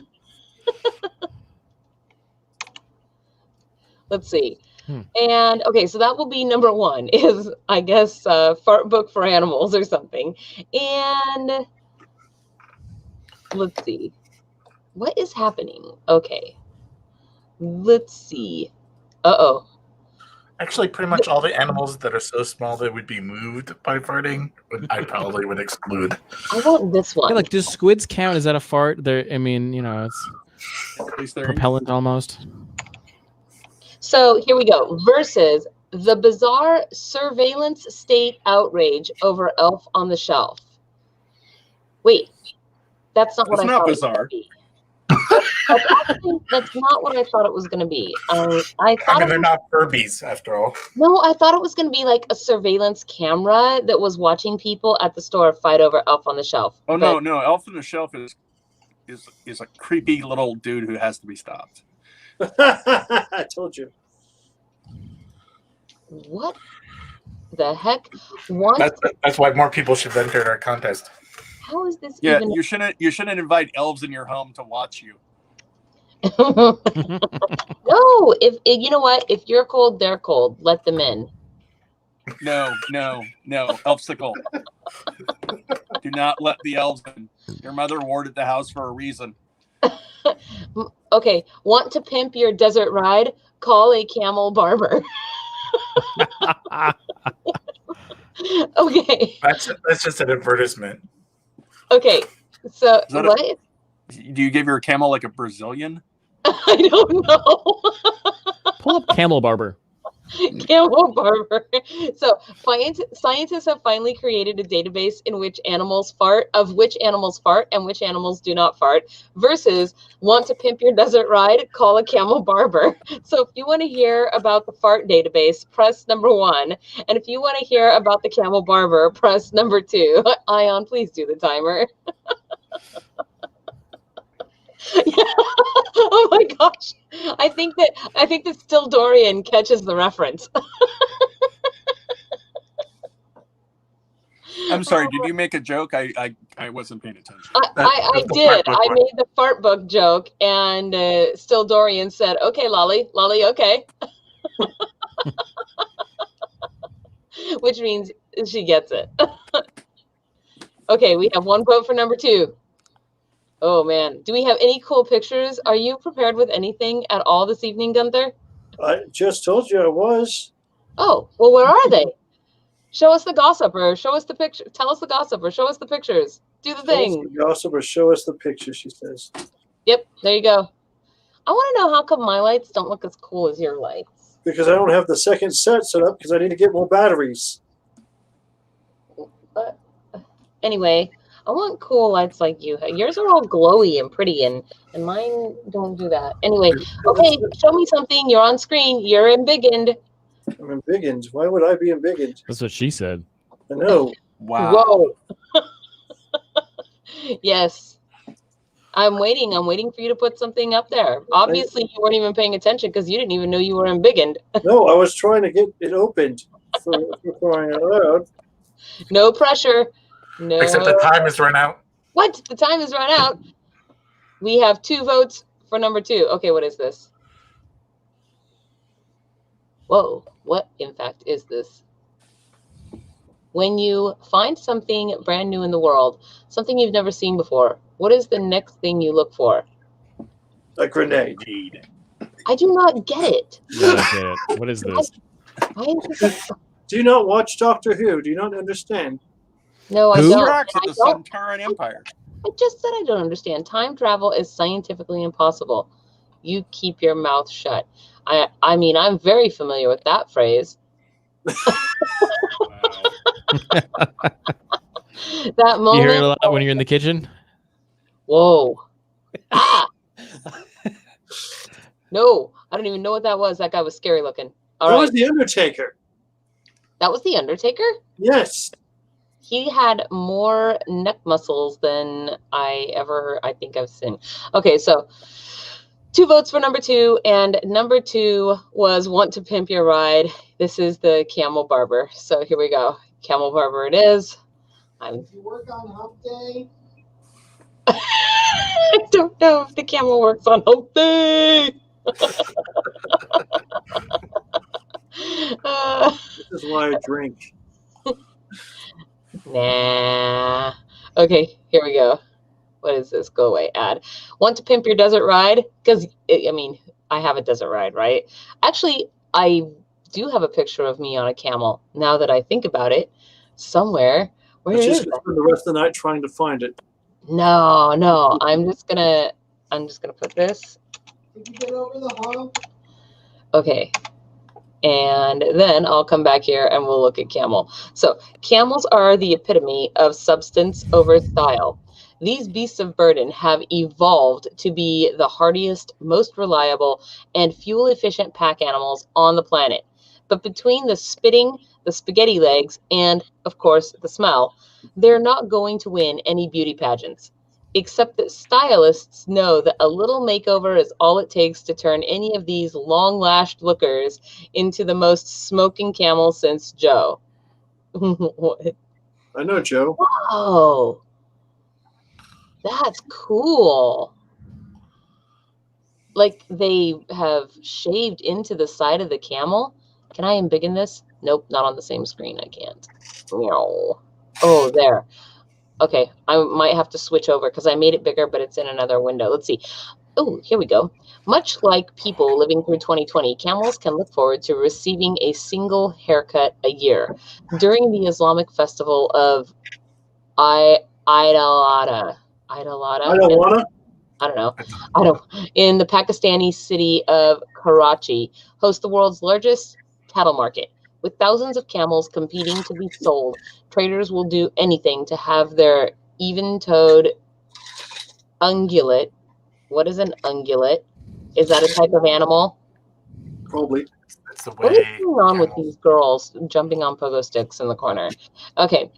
Let's see. And okay, so that will be number 1 is, I guess, fart book for animals or something. And let's see. What is happening? Okay. Let's see. Uh-oh. Actually, pretty much all the animals that are so small they would be moved by farting, I probably would exclude. I want this one. Yeah, like, does squids count? Is that a fart? I mean, you know, it's propellant almost. So here we go. Versus the bizarre surveillance state outrage over Elf on the Shelf. Wait, that's not what I thought. It's not bizarre. That's not what I thought it was going to be. I thought they're not Furbies after all. No, I thought it was going to be like a surveillance camera that was watching people at the store fight over Elf on the Shelf. Oh, no, Elf on the Shelf is a creepy little dude who has to be stopped. I told you. What the heck? That's why more people should enter our contest. How is this? Yeah, even... you shouldn't invite elves in your home to watch you. No, if you know what, if you're cold, they're cold. Let them in. No, Elfsicle. Do not let the elves in. Your mother warded the house for a reason. Okay, want to pimp your desert ride? Call a camel barber. Okay. That's just an advertisement. Okay, so what? Do you give your camel like a Brazilian? I don't know. Pull up camel barber. Camel barber. So scientists have finally created a database in which animals fart and which animals do not fart, versus want to pimp your desert ride? Call a camel barber. So if you want to hear about the fart database, press number 1. And if you want to hear about the camel barber, press number 2. Ion, please do the timer. Oh my gosh. I think that still Dorian catches the reference. I'm sorry, did you make a joke? I wasn't paying attention. I did. I made the fart book joke, and still Dorian said, okay, Lolly, okay. Which means she gets it. Okay, we have 1 vote for number 2. Oh man, do we have any cool pictures? Are you prepared with anything at all this evening, Gunther? I just told you I was. Oh, well, where are they? Show us the gossip, or show us the picture. Tell us the gossip, or show us the pictures. Do the thing. The gossip, or show us the picture, she says. Yep, there you go. I want to know how come my lights don't look as cool as your lights. Because I don't have the second set set up because I need to get more batteries. But anyway, I want cool lights like you. Yours are all glowy and pretty, and mine don't do that. Anyway, okay, show me something. You're on screen. You're embiggened. I'm embiggened. Why would I be embiggened? That's what she said. I know. Wow. Whoa. Yes. I'm waiting for you to put something up there. Obviously, you weren't even paying attention because you didn't even know you were embiggened. No, I was trying to get it opened for crying out loud. No pressure. No. Except the time has run out. What? The time has run out. We have 2 votes for number 2. Okay, what is this? Whoa, what in fact is this? When you find something brand new in the world, something you've never seen before, what is the next thing you look for? A grenade. I do not get it. No, I get it. What is this? Why is this? Do you not watch Doctor Who? Do you not understand? No, I Who don't. tracks at the Suntaran Empire? I just said I don't understand. Time travel is scientifically impossible. You keep your mouth shut. I mean, I'm very familiar with that phrase. That moment. You hear it a lot when you're in the kitchen? Whoa. Ah! No, I don't even know what that was. That guy was scary looking. All that right. was the Undertaker. That was the Undertaker? Yes. He had more neck muscles than I think I've seen. Okay, so 2 votes for number 2, and number 2 was Want to Pimp Your Ride. This is the camel barber. So here we go. Camel barber it is. Do you work on hump day? I don't know if the camel works on hump day. This is why I drink. Nah. Okay, here we go. What is this? Go away ad. Want to pimp your desert ride? Because, I mean, I have a desert ride, right? Actually, I do have a picture of me on a camel, now that I think about it, somewhere. Where is just it? spend the rest of the night trying to find it. No. I'm just gonna put this. Did you get over the hump? Okay. And then I'll come back here and we'll look at camel. So camels are the epitome of substance over style. These beasts of burden have evolved to be the hardiest, most reliable, and fuel-efficient pack animals on the planet. But between the spitting, the spaghetti legs, and, of course, the smell, they're not going to win any beauty pageants. except that stylists know that a little makeover is all it takes to turn any of these long-lashed lookers into the most smoking camel since Joe. What? I know Joe. Oh, that's cool. Like they have shaved into the side of the camel. Can I embiggen this? Nope, not on the same screen. I can't. No. Oh, there. Okay, I might have to switch over because I made it bigger, but it's in another window. Let's see. Oh, here we go. Much like people living through 2020, camels can look forward to receiving a single haircut a year. During the Islamic festival of Idalada. I don't wanna. I don't know. In the Pakistani city of Karachi, hosts the world's largest cattle market. With thousands of camels competing to be sold, traders will do anything to have their even-toed ungulate. What is an ungulate? Is that a type of animal? Probably. That's the way. What is going on with these girls jumping on pogo sticks in the corner? Okay,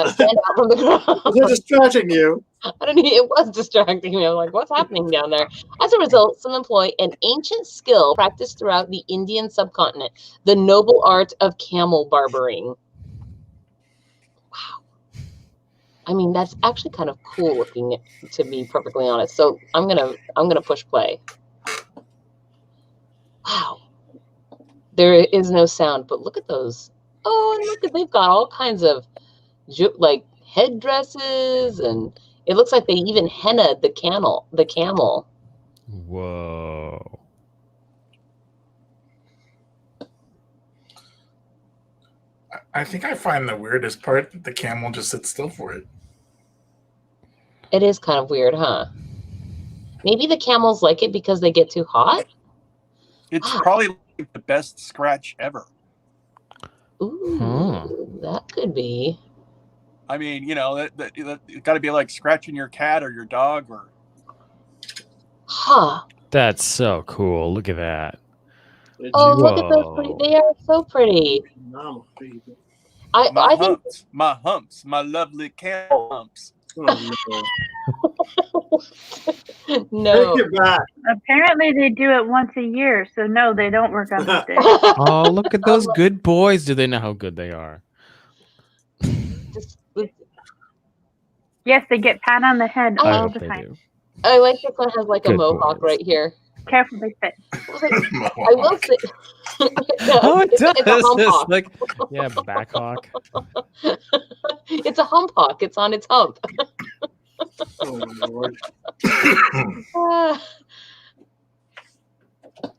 stand out from the ground. They're distracting you. I don't know. It was distracting me. I'm like, what's happening down there? As a result, some employ an ancient skill practiced throughout the Indian subcontinent, the noble art of camel barbering. Wow. I mean, that's actually kind of cool looking, to be perfectly honest. So I'm gonna push play. Wow. There is no sound, but look at those. Oh, and look at, they've got all kinds of like headdresses, and it looks like they even hennaed the camel. Whoa. I think I find the weirdest part that the camel just sits still for it. It is kind of weird, huh? Maybe the camels like it because they get too hot? It's probably the best scratch ever. Ooh, that could be. I mean, you know, that it's got to be like scratching your cat or your dog or. Huh. That's so cool. Look at that. Oh, look at those pretty. They are so pretty. I think my humps, my lovely camel humps. Oh, no. No. Take it back. Apparently they do it once a year, so no, they don't work on this day. Oh, look at those good boys. Do they know how good they are? Yes, they get pat on the head all the time. I like this one has like a mohawk right here. Careful, they fit. I will say. Oh, it does. It's a hump It's hawk. like, yeah, back hawk. It's a hump hawk. It's on its hump. Oh, Lord.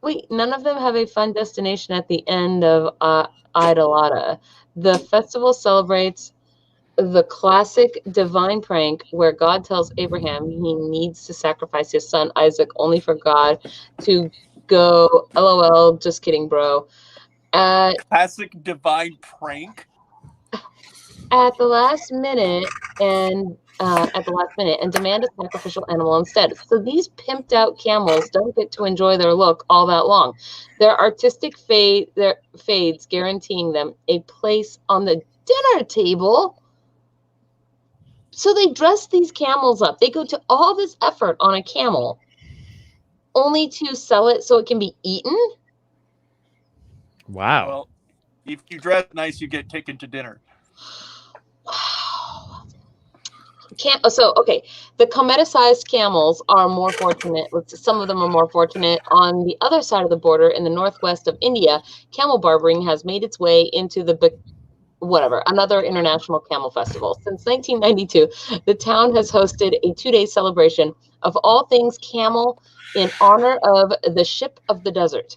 Wait, none of them have a fun destination at the end of Idalada. The festival celebrates the classic divine prank where God tells Abraham he needs to sacrifice his son Isaac only for God to go, LOL, just kidding, bro. Classic divine prank? At the last minute and demand a sacrificial animal instead. So these pimped out camels don't get to enjoy their look all that long. Their artistic fades guaranteeing them a place on the dinner table. So they dress these camels up. They go to all this effort on a camel only to sell it so it can be eaten? Wow. Well, if you dress nice, you get taken to dinner. Wow. Okay. The cometa-sized camels are more fortunate. Some of them are more fortunate. On the other side of the border, in the northwest of India, camel barbering has made its way into another international camel festival. Since 1992, the town has hosted a 2-day celebration of all things camel in honor of the ship of the desert.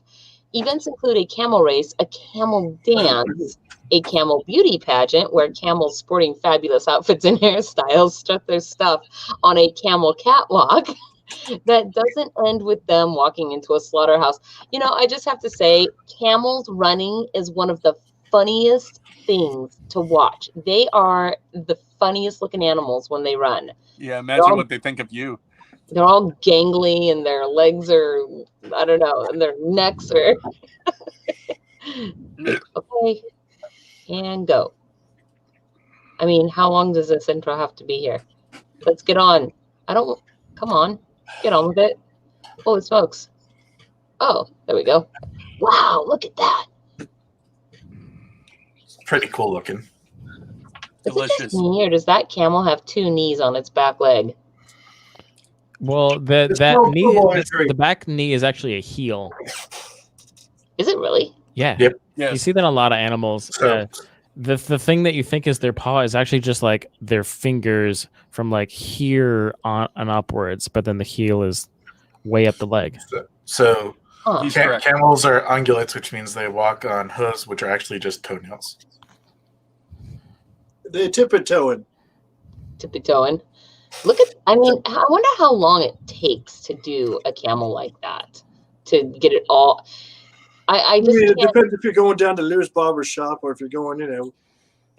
Events include a camel race, a camel dance, a camel beauty pageant where camels sporting fabulous outfits and hairstyles strut their stuff on a camel catwalk that doesn't end with them walking into a slaughterhouse. You know, I just have to say, camels running is one of the funniest things to watch. They are the funniest looking animals when they run. Yeah, imagine what they think of you. They're all gangly and their legs are, I don't know, and their necks are. Okay, and go. I mean, how long does this intro have to be here? Let's get on. I don't. Come on, get on with it. Holy smokes! Oh, there we go. Wow, look at that. It's pretty cool looking. Delicious. Here, does that camel have 2 knees on its back leg? Well, the back knee is actually a heel. Is it really? Yeah. Yep. Yes. You see that in a lot of animals. The thing that you think is their paw is actually just like their fingers from like here on and upwards, but then the heel is way up the leg. So camels are ungulates, which means they walk on hooves, which are actually just toenails. They're tippy-toeing. Tippy-toeing. Look at, I mean, I wonder how long it takes to do a camel like that, to get it all. I just it depends if you're going down to Lou's barber shop or if you're going,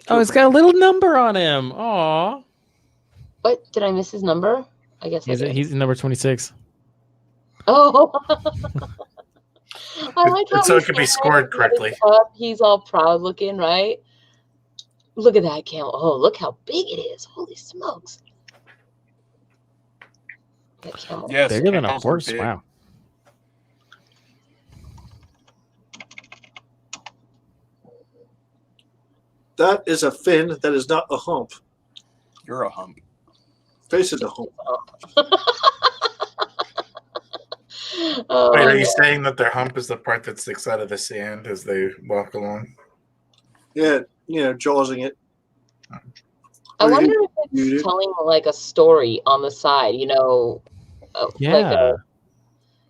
Oh, it's got a little number on him. Aw. What? Did I miss his number? I guess he's number 26. Oh. I like how so it could be scored correctly. He's all proud looking, right? Look at that camel. Oh, look how big it is. Holy smokes. That camel. Yes, bigger than a horse. Big. Wow. That is a fin. That is not a hump. You're a hump. Face is a hump. Oh, Wait, are you saying that their hump is the part that sticks out of the sand as they walk along? Yeah, jawsing it. I wonder if it's telling like a story on the side, Yeah.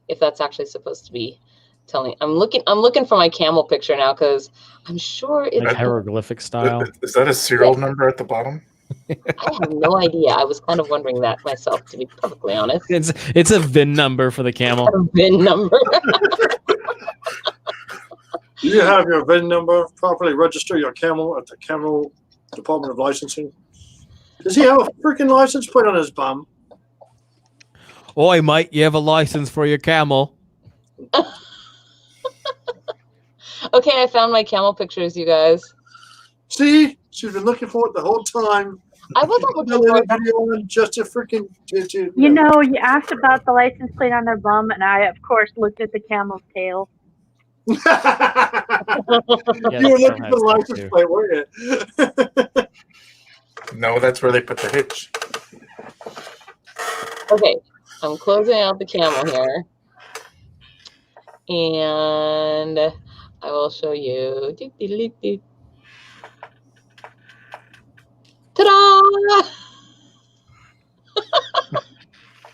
If that's actually supposed to be telling. I'm looking for my camel picture now because I'm sure it's like hieroglyphic style. Is that a serial number at the bottom? I have no idea. I was kind of wondering that myself, to be perfectly honest. It's a VIN number for the camel. A VIN number. You have your VIN number. Properly register your camel at the Camel Department of Licensing. Does he have a freaking license plate on his bum? Oi, mate, you have a license for your camel. Okay, I found my camel pictures, you guys. See? She's been looking for it the whole time. I wasn't looking for it. Just a freaking... You asked about the license plate on their bum, and I, of course, looked at the camel's tail. You were looking for the license plate, weren't you? No, that's where they put the hitch. Okay, I'm closing out the camel here. And I will show you. Ta-da!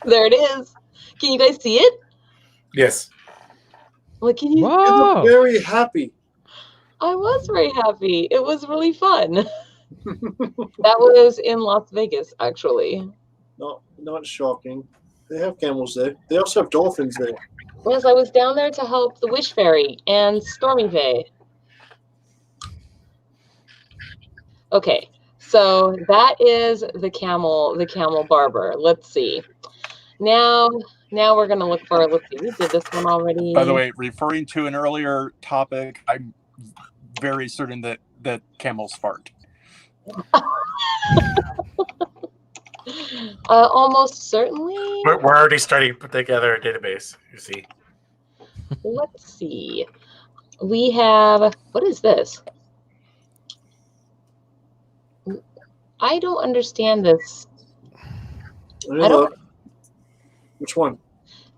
There it is. Can you guys see it? Yes. Like, can you? You look very happy. I was very happy. It was really fun. That was in Las Vegas, actually. Not shocking. They have camels there. They also have dolphins there. Yes, I was down there to help the Wish Fairy and Stormy Faye. Okay, so that is the camel barber. Let's see. Now we're gonna look for. Let's see, we did this one already. By the way, referring to an earlier topic, I'm very certain that camels fart. Almost certainly. We're already starting to put together a database. You see. Let's see. We have. What is this? I don't understand this. I don't. Which one?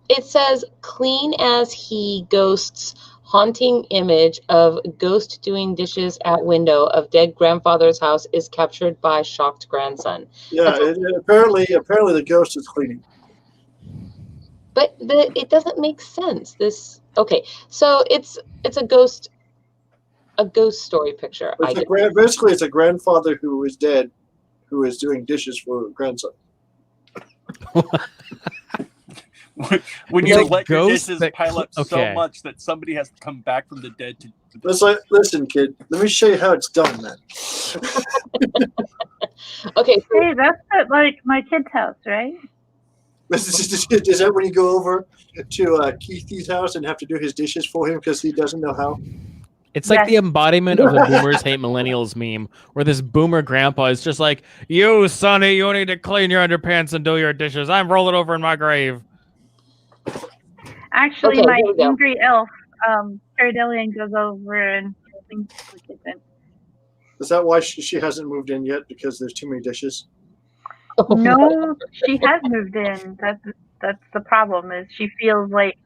It says clean as he ghosts. Haunting image of ghost doing dishes at window of dead grandfather's house is captured by shocked grandson. Yeah, apparently the ghost is cleaning. But it doesn't make sense. Okay, so it's a ghost story picture. Basically, it's a grandfather who is dead, who is doing dishes for a grandson. When you let your dishes pile up so much that somebody has to come back from the dead to... Listen, kid, let me show you how it's done, man. Okay. Hey, that's at, like, my kid's house, right? Is that when you go over to Keith's house and have to do his dishes for him because he doesn't know how? It's like the embodiment of a boomers hate millennials meme, where this boomer grandpa is just like, "You, Sonny, you need to clean your underpants and do your dishes. I'm rolling over in my grave." Actually, my angry elf, Fairytales, goes over and cleans the kitchen. Is that why she hasn't moved in yet? Because there's too many dishes? No, she has moved in. That's the problem. Is she feels like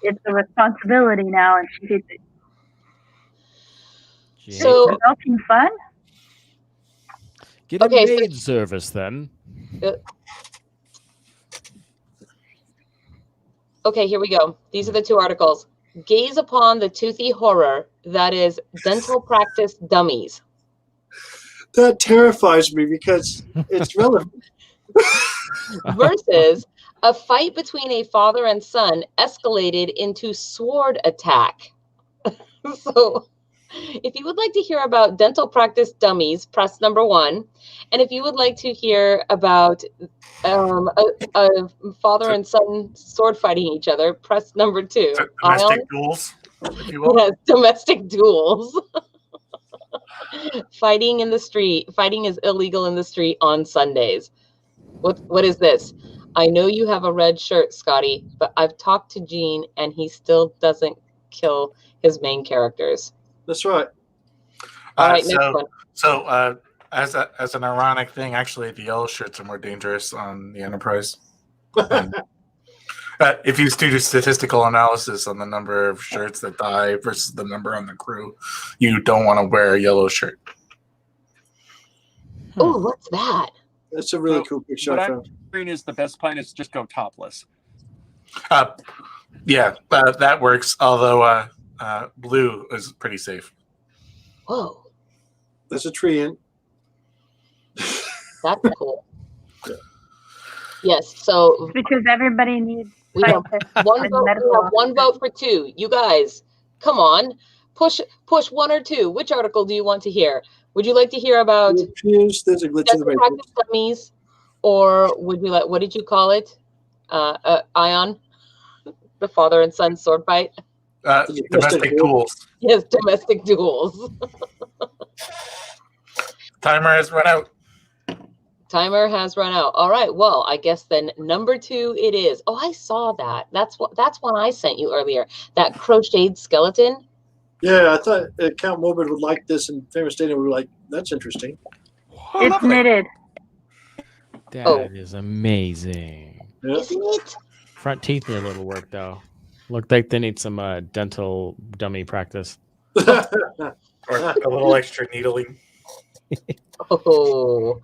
it's a responsibility now, and she hates it. So, is adulting fun? Get a maid service then. Okay, here we go. These are the two articles. Gaze upon the toothy horror that is dental practice dummies. That terrifies me because it's relevant. Versus a fight between a father and son escalated into sword attack. So, if you would like to hear about dental practice dummies, press number 1. And if you would like to hear about a father and son sword fighting each other, press number 2. Domestic duels, if you will. Yes, domestic duels. Fighting in the street. Fighting is illegal in the street on Sundays. What is this? I know you have a red shirt, Scotty, but I've talked to Gene and he still doesn't kill his main characters. That's right. All right, next one. So, as an ironic thing, actually, the yellow shirts are more dangerous on the Enterprise. If you do statistical analysis on the number of shirts that die versus the number on the crew, you don't want to wear a yellow shirt. Oh, what's that? That's a really cool picture. I found. Green is the best planets just go topless. Yeah, that works. Although blue is pretty safe. Whoa. There's a tree in. That's cool. Yes, so because everybody needs we have one vote. We have one vote for 2. You guys, come on, push 1 or 2. Which article do you want to hear? Would you like to hear about there's a glitch in the practice dummies, or would you like? What did you call it? Ion, the father and son sword fight. Domestic duels. Yes, domestic duels. Timer has run out. Timer has run out. All right. Well, I guess then number 2 it is. Oh, I saw that. That's one I sent you earlier. That crocheted skeleton. Yeah, I thought Count Morbid would like this, and Famous Stadium would be like, that's interesting. It's knitted. That is amazing. Yeah. Isn't it? Front teeth need a little work, though. Look like they need some dental dummy practice. Or a little extra needling. Oh,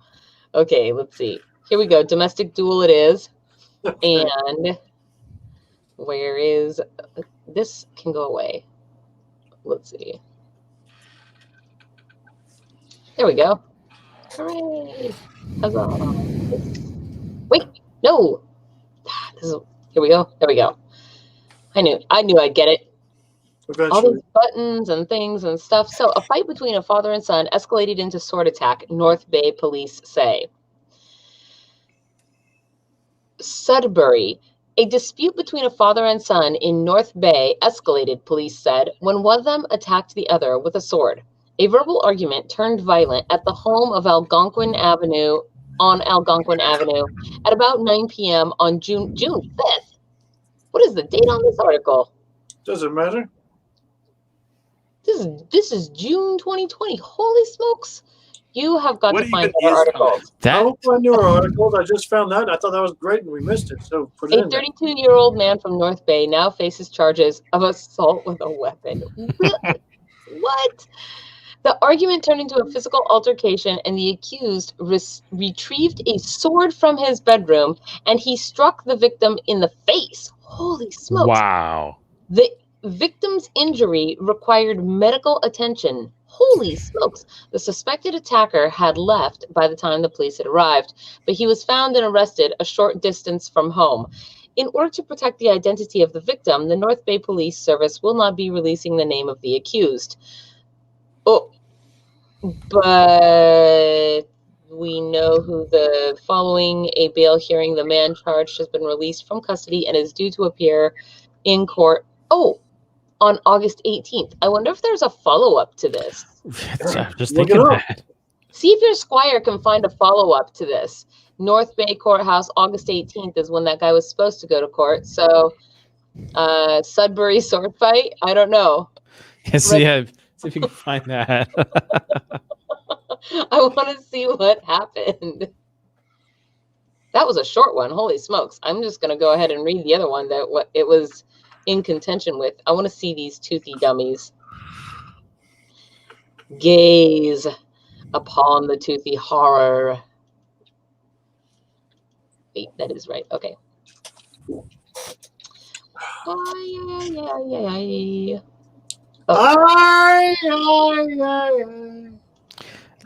okay. Let's see. Here we go. Domestic duel it is. And where is this? Can go away. Let's see. There we go. Hooray! Huzzah. Wait, no. Here we go. There we go. I knew I'd get it. Eventually. All these buttons and things and stuff. So a fight between a father and son escalated into sword attack, North Bay police say. Sudbury. A dispute between a father and son in North Bay escalated, police said, when one of them attacked the other with a sword. A verbal argument turned violent at the home of Algonquin Avenue at about 9 p.m. on June 5th. What is the date on this article? Doesn't matter. This is June 2020. Holy smokes. You have got to find better articles. I hope I knew our articles. I just found that. I thought that was great, and we missed it. So put it A 32-year-old man from North Bay now faces charges of assault with a weapon. What? The argument turned into a physical altercation, and the accused retrieved a sword from his bedroom, and he struck the victim in the face. Holy smokes. Wow. The victim's injury required medical attention. Holy smokes. The suspected attacker had left by the time the police had arrived, but he was found and arrested a short distance from home. In order to protect the identity of the victim, the North Bay Police Service will not be releasing the name of the accused. Oh, but we know who following a bail hearing, the man charged has been released from custody and is due to appear in court. Oh, on August 18th. I wonder if there's a follow-up to this. Just thinking that. See if your Squire can find a follow-up to this. North Bay Courthouse, August 18th is when that guy was supposed to go to court. So, Sudbury sword fight? I don't know. See if you can find that. I want to see what happened. That was a short one. Holy smokes. I'm just going to go ahead and read the other one that what it was in contention with. I want to see these toothy dummies. Gaze upon the toothy horror. Wait, that is right. Okay.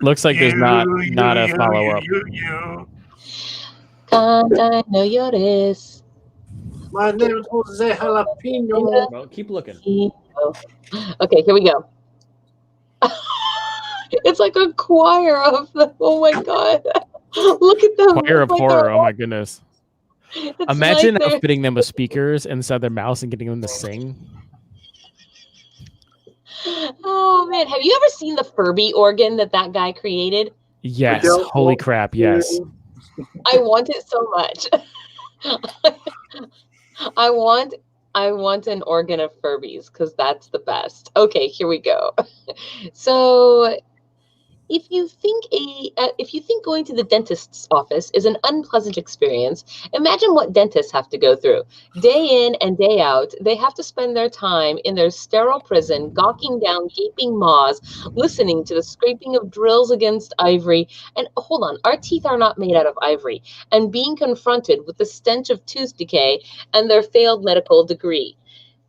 Looks like there's not a follow-up. I know you're this. My name is Jose Jalapeno. Well, keep looking. Okay, here we go. It's like a choir of them. Oh my god. Look at them. Choir of horror. Oh my goodness. It's Imagine like outfitting them with speakers inside their mouths and getting them to sing. Oh man, have you ever seen the Furby organ that guy created? Yes. Holy crap, yes. I want it so much. I want an organ of Furbies because that's the best. Okay, here we go. So if you think going to the dentist's office is an unpleasant experience, imagine what dentists have to go through. Day in and day out, they have to spend their time in their sterile prison, gawking down gaping maws, listening to the scraping of drills against ivory. And hold on, our teeth are not made out of ivory. And being confronted with the stench of tooth decay and their failed medical degree.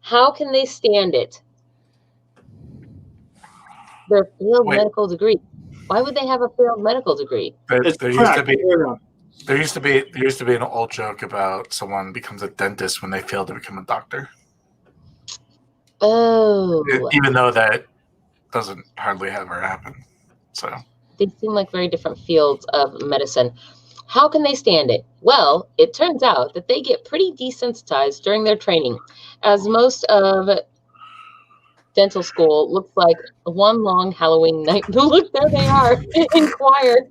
How can they stand it? Their failed medical degree. Why would they have a failed medical degree? There used to be an old joke about someone becomes a dentist when they fail to become a doctor. Oh. Even though that doesn't hardly ever happen. So they seem like very different fields of medicine. How can they stand it? Well, it turns out that they get pretty desensitized during their training, as most of dental school looks like one long Halloween night. Look, there they are in choir.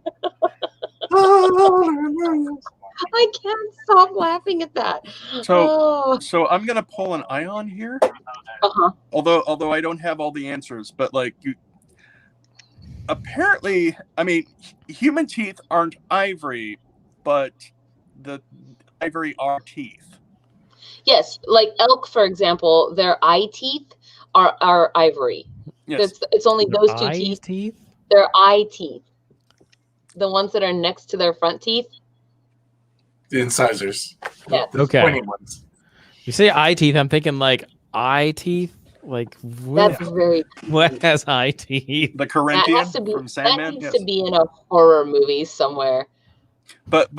I can't stop laughing at that. So I'm gonna pull an ion here. Although I don't have all the answers, but apparently, I mean, human teeth aren't ivory, but the ivory are teeth. Yes, like elk, for example, their eye teeth are ivory. Yes. It's only those two teeth. Their eye teeth. The ones that are next to their front teeth. The incisors. Yes. Okay. Pointy ones. You say eye teeth, I'm thinking like eye teeth. Like that's very. What has eye teeth? The Corinthian from Sandman. That needs to be in a horror movie somewhere. But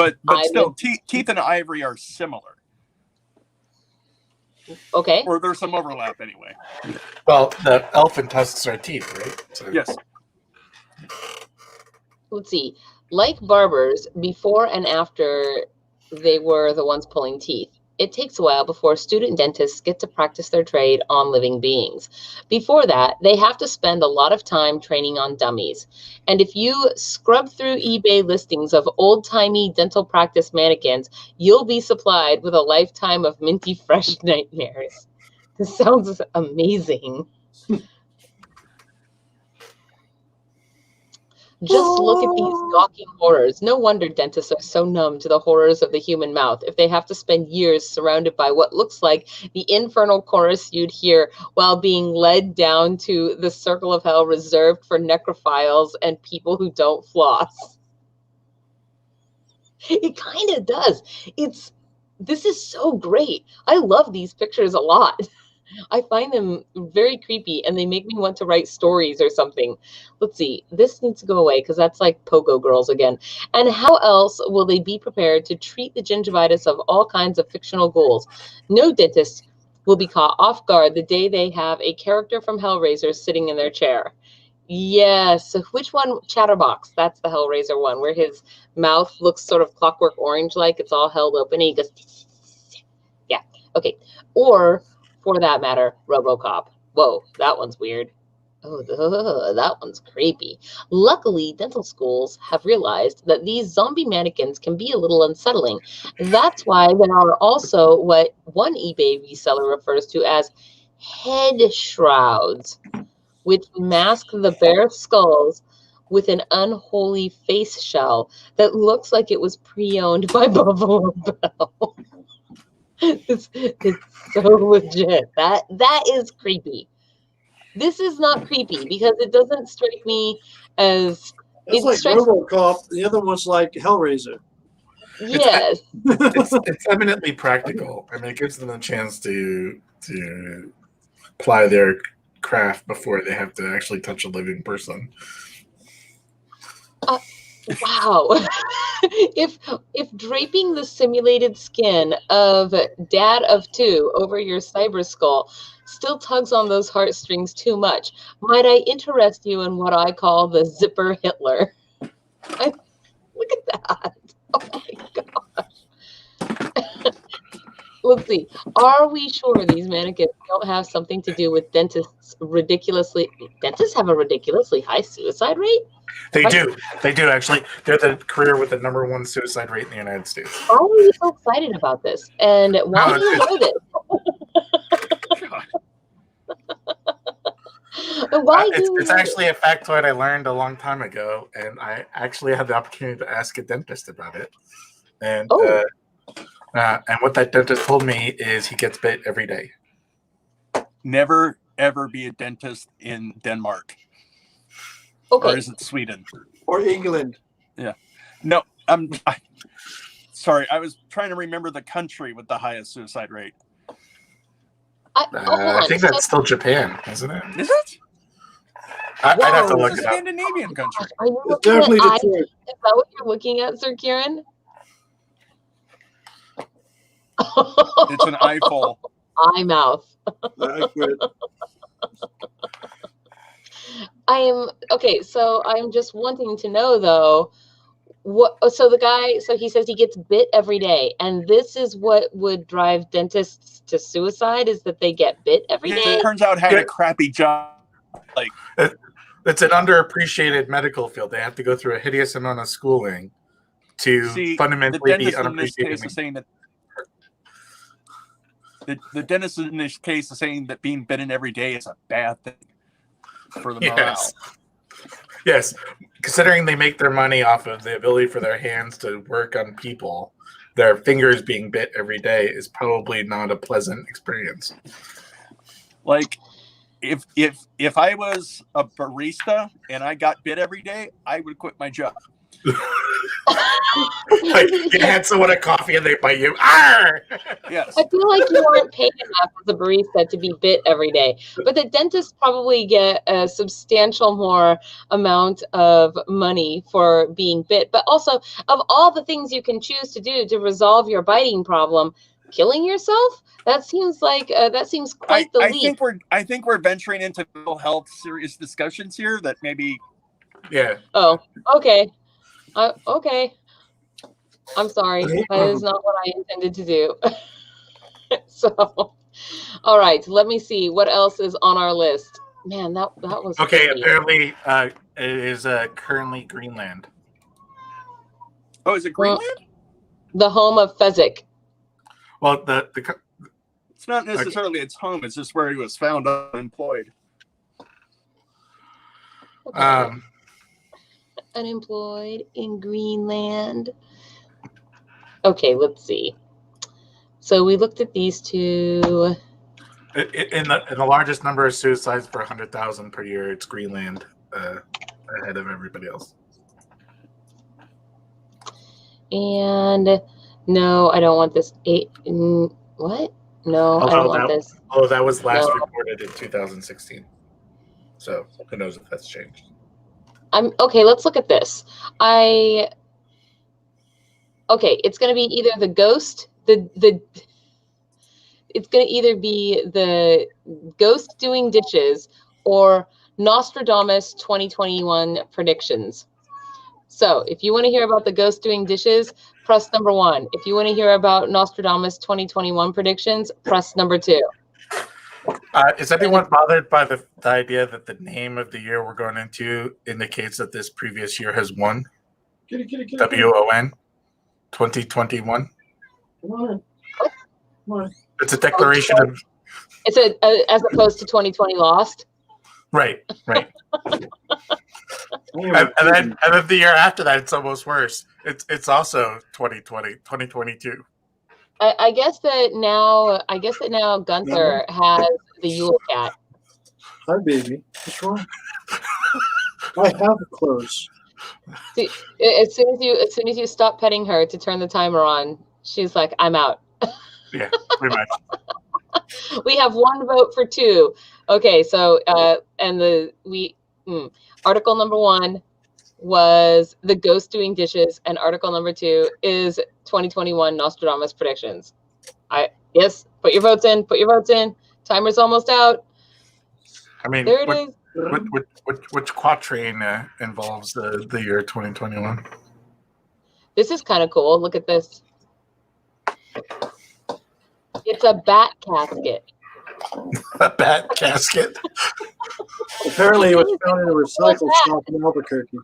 still, teeth and ivory are similar. Okay. Or there's some overlap anyway. Well, the elephant tusks are teeth, right? So. Yes. Let's see. Like barbers, before and after they were the ones pulling teeth, it takes a while before student dentists get to practice their trade on living beings. Before that, they have to spend a lot of time training on dummies. And if you scrub through eBay listings of old-timey dental practice mannequins, you'll be supplied with a lifetime of minty fresh nightmares. This sounds amazing. Just look at these gawking horrors. No wonder dentists are so numb to the horrors of the human mouth if they have to spend years surrounded by what looks like the infernal chorus you'd hear while being led down to the circle of hell reserved for necrophiles and people who don't floss. It kind of does. This is so great. I love these pictures a lot. I find them very creepy and they make me want to write stories or something. Let's see. This needs to go away because that's like Pogo Girls again. And how else will they be prepared to treat the gingivitis of all kinds of fictional ghouls? No dentist will be caught off guard the day they have a character from Hellraiser sitting in their chair. Yes. Which one? Chatterbox. That's the Hellraiser one where his mouth looks sort of Clockwork Orange like. It's all held open and he goes, yeah. Okay. Or, for that matter, RoboCop. Whoa, that one's weird. Oh, that one's creepy. Luckily, dental schools have realized that these zombie mannequins can be a little unsettling. That's why there are also what one eBay reseller refers to as head shrouds, which mask the bare skulls with an unholy face shell that looks like it was pre-owned by Buffalo Bell. It's so legit. That is creepy. This is not creepy because it doesn't strike me as... It's like RoboCop. The other one's like Hellraiser. Yes. It's eminently practical. I mean, it gives them a chance to apply their craft before they have to actually touch a living person. Wow. If draping the simulated skin of Dad of Two over your cyber skull still tugs on those heartstrings too much, might I interest you in what I call the zipper Hitler? Look at that. Oh my gosh. Let's see. Are we sure these mannequins don't have something to do with dentists have a ridiculously high suicide rate? They do actually. They're the career with the number 1 suicide rate in the United States. Why are you so excited about this? And why do you know this? It's actually a factoid I learned a long time ago, and I actually had the opportunity to ask a dentist about it. And and what that dentist told me is he gets bit every day. Never ever be a dentist in Denmark. Okay. Or is it Sweden? Or England. Yeah. No, sorry. I was trying to remember the country with the highest suicide rate. I think that's still Japan, isn't it? Is it? I'd have to look it's it a up. Scandinavian country. Are you It's definitely Is Detroit. that what you're looking at, Sir Kieran? It's an eyeful. Eye mouth. So I'm just wanting to know though, so he says he gets bit every day, and this is what would drive dentists to suicide, is that they get bit every day. It turns out having a crappy job, like it's an underappreciated medical field. They have to go through a hideous amount of schooling to fundamentally be unappreciated. The dentist in this case is saying that being bitten every day is a bad thing for the morale. Yes. Considering they make their money off of the ability for their hands to work on people, their fingers being bit every day is probably not a pleasant experience. Like, if I was a barista and I got bit every day, I would quit my job. Like you had someone a coffee and they bite you. Arr! Yes. I feel like you aren't paid enough as a barista to be bit every day, but the dentists probably get a substantial more amount of money for being bit. But also, of all the things you can choose to do to resolve your biting problem, killing yourself? That seems like quite the leap. I think we're venturing into mental health serious discussions here. That maybe. Yeah. Oh, okay. Okay. I'm sorry. That is not what I intended to do. So, all right. Let me see what else is on our list. Man, that was okay. crazy. Apparently, it is currently Greenland. Oh, is it Greenland? The home of Fezzik. Well, it's not necessarily its home. It's just where he was found unemployed. Okay. Unemployed in Greenland. Okay, let's see. So we looked at these two. In the largest number of suicides per 100,000 per year, it's Greenland ahead of everybody else. And no, I don't want this. What? No, I don't want this. Oh, that was last reported in 2016. So who knows if that's changed. Okay, let's look at this. Okay, it's going to be either the ghost, it's going to either be the ghost doing dishes or Nostradamus 2021 predictions. So if you want to hear about the ghost doing dishes, press number 1. If you want to hear about Nostradamus 2021 predictions, press number 2. Is anyone bothered by the idea that the name of the year we're going into indicates that this previous year has won? WON 2021. Come on. It's a declaration of. It's as opposed to 2020 lost. Right. and then the year after that, it's almost worse. It's also 2022. I guess that now Gunther has the Yule Cat. Hi, baby. What's wrong? I have clothes. See, as soon as you stop petting her to turn the timer on, she's like, "I'm out." Yeah, pretty much. We have 1 vote for 2. Okay, so article number 1 was the ghost doing dishes, and article number 2 is 2021 Nostradamus predictions. Yes, put your votes in. Timer's almost out. I mean, there it is. Which quatrain involves the year 2021? This is kind of cool. Look at this. It's a bat casket. A bat casket? Apparently, it was found in a recycle shop in Albuquerque.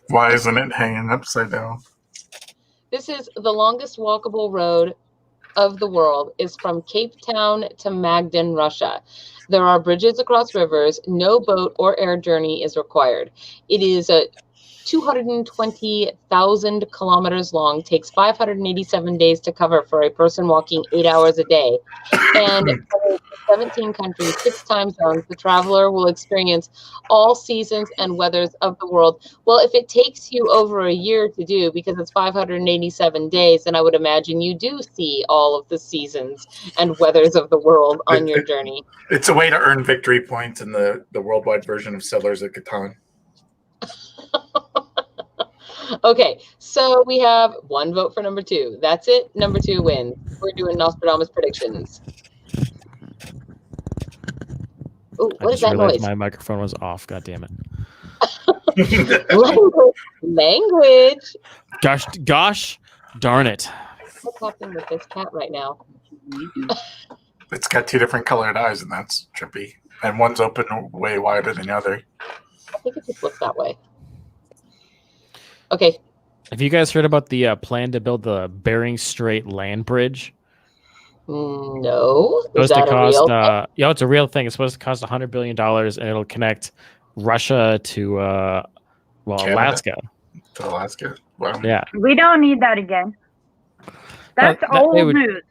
Why isn't it hanging upside down? This is the longest walkable road of the world. Is from Cape Town to Magdan, Russia. There are bridges across rivers. No boat or air journey is required. It is 220,000 kilometers long, takes 587 days to cover for a person walking 8 hours a day. And 17 countries, 6 time zones, the traveler will experience all seasons and weathers of the world. Well, if it takes you over a year to do, because it's 587 days, then I would imagine you do see all of the seasons and weathers of the world on your journey. It's a way to earn victory points in the worldwide version of Settlers of Catan. Okay, so we have 1 vote for number 2. That's it. Number 2 wins. We're doing Nostradamus predictions. Ooh, what is that noise? My microphone was off. God damn it. Language. Gosh, darn it. What's happening with this cat right now? It's got 2 different colored eyes, and that's trippy. And one's open way wider than the other. I think it just looks that way. Okay. Have you guys heard about the plan to build the Bering Strait land bridge? No. It's supposed to cost, it's a real thing. It's supposed to cost $100 billion, and it'll connect Russia to Alaska. To Alaska. Wow. Yeah. We don't need that again. That's old news.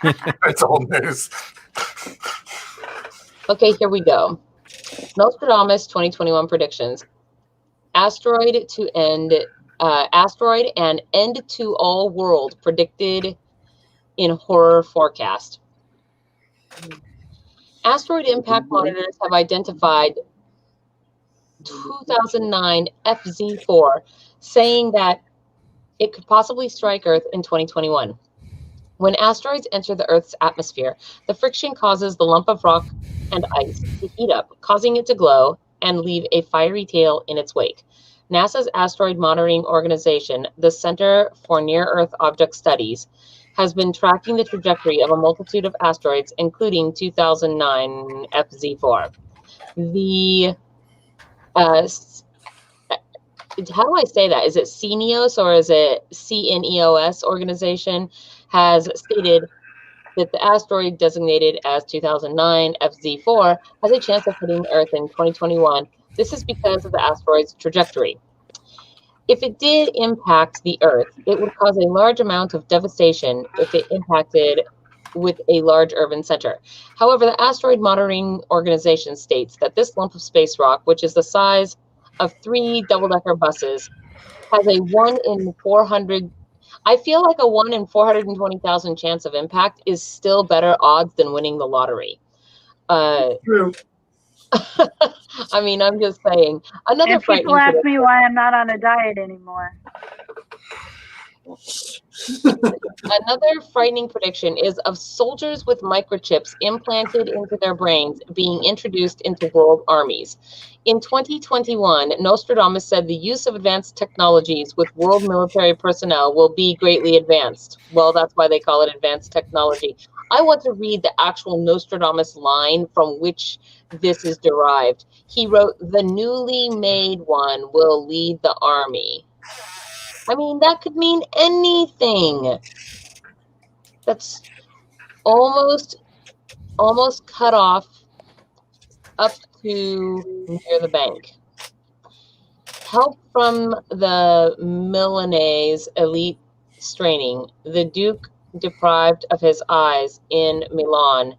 That's old news. Okay, here we go. Nostradamus 2021 predictions. Asteroid and end to all world predicted in horror forecast. Asteroid impact monitors have identified 2009 FZ4, saying that it could possibly strike Earth in 2021. When asteroids enter the Earth's atmosphere, the friction causes the lump of rock and ice to heat up, causing it to glow and leave a fiery tail in its wake. NASA's asteroid monitoring organization, the Center for Near-Earth Object Studies, has been tracking the trajectory of a multitude of asteroids, including 2009 FZ4. The how do I say that? Is it CNEOS or is it CNEOS organization has stated that the asteroid designated as 2009 FZ4 has a chance of hitting Earth in 2021. This is because of the asteroid's trajectory. If it did impact the Earth, it would cause a large amount of devastation if it impacted with a large urban center. However, the asteroid monitoring organization states that this lump of space rock, which is the size of 3 double-decker buses, has a 1 in 400. I feel like a 1 in 420,000 chance of impact is still better odds than winning the lottery. True. I mean, I'm just saying. Another and people ask me why I'm not on a diet anymore. Another frightening prediction is of soldiers with microchips implanted into their brains being introduced into world armies. In 2021, Nostradamus said the use of advanced technologies with world military personnel will be greatly advanced. Well, that's why they call it advanced technology. I want to read the actual Nostradamus line from which this is derived. He wrote, "The newly made one will lead the army." I mean, that could mean anything. That's almost cut off up to near the bank. Help from the Milanese elite straining. The Duke deprived of his eyes in Milan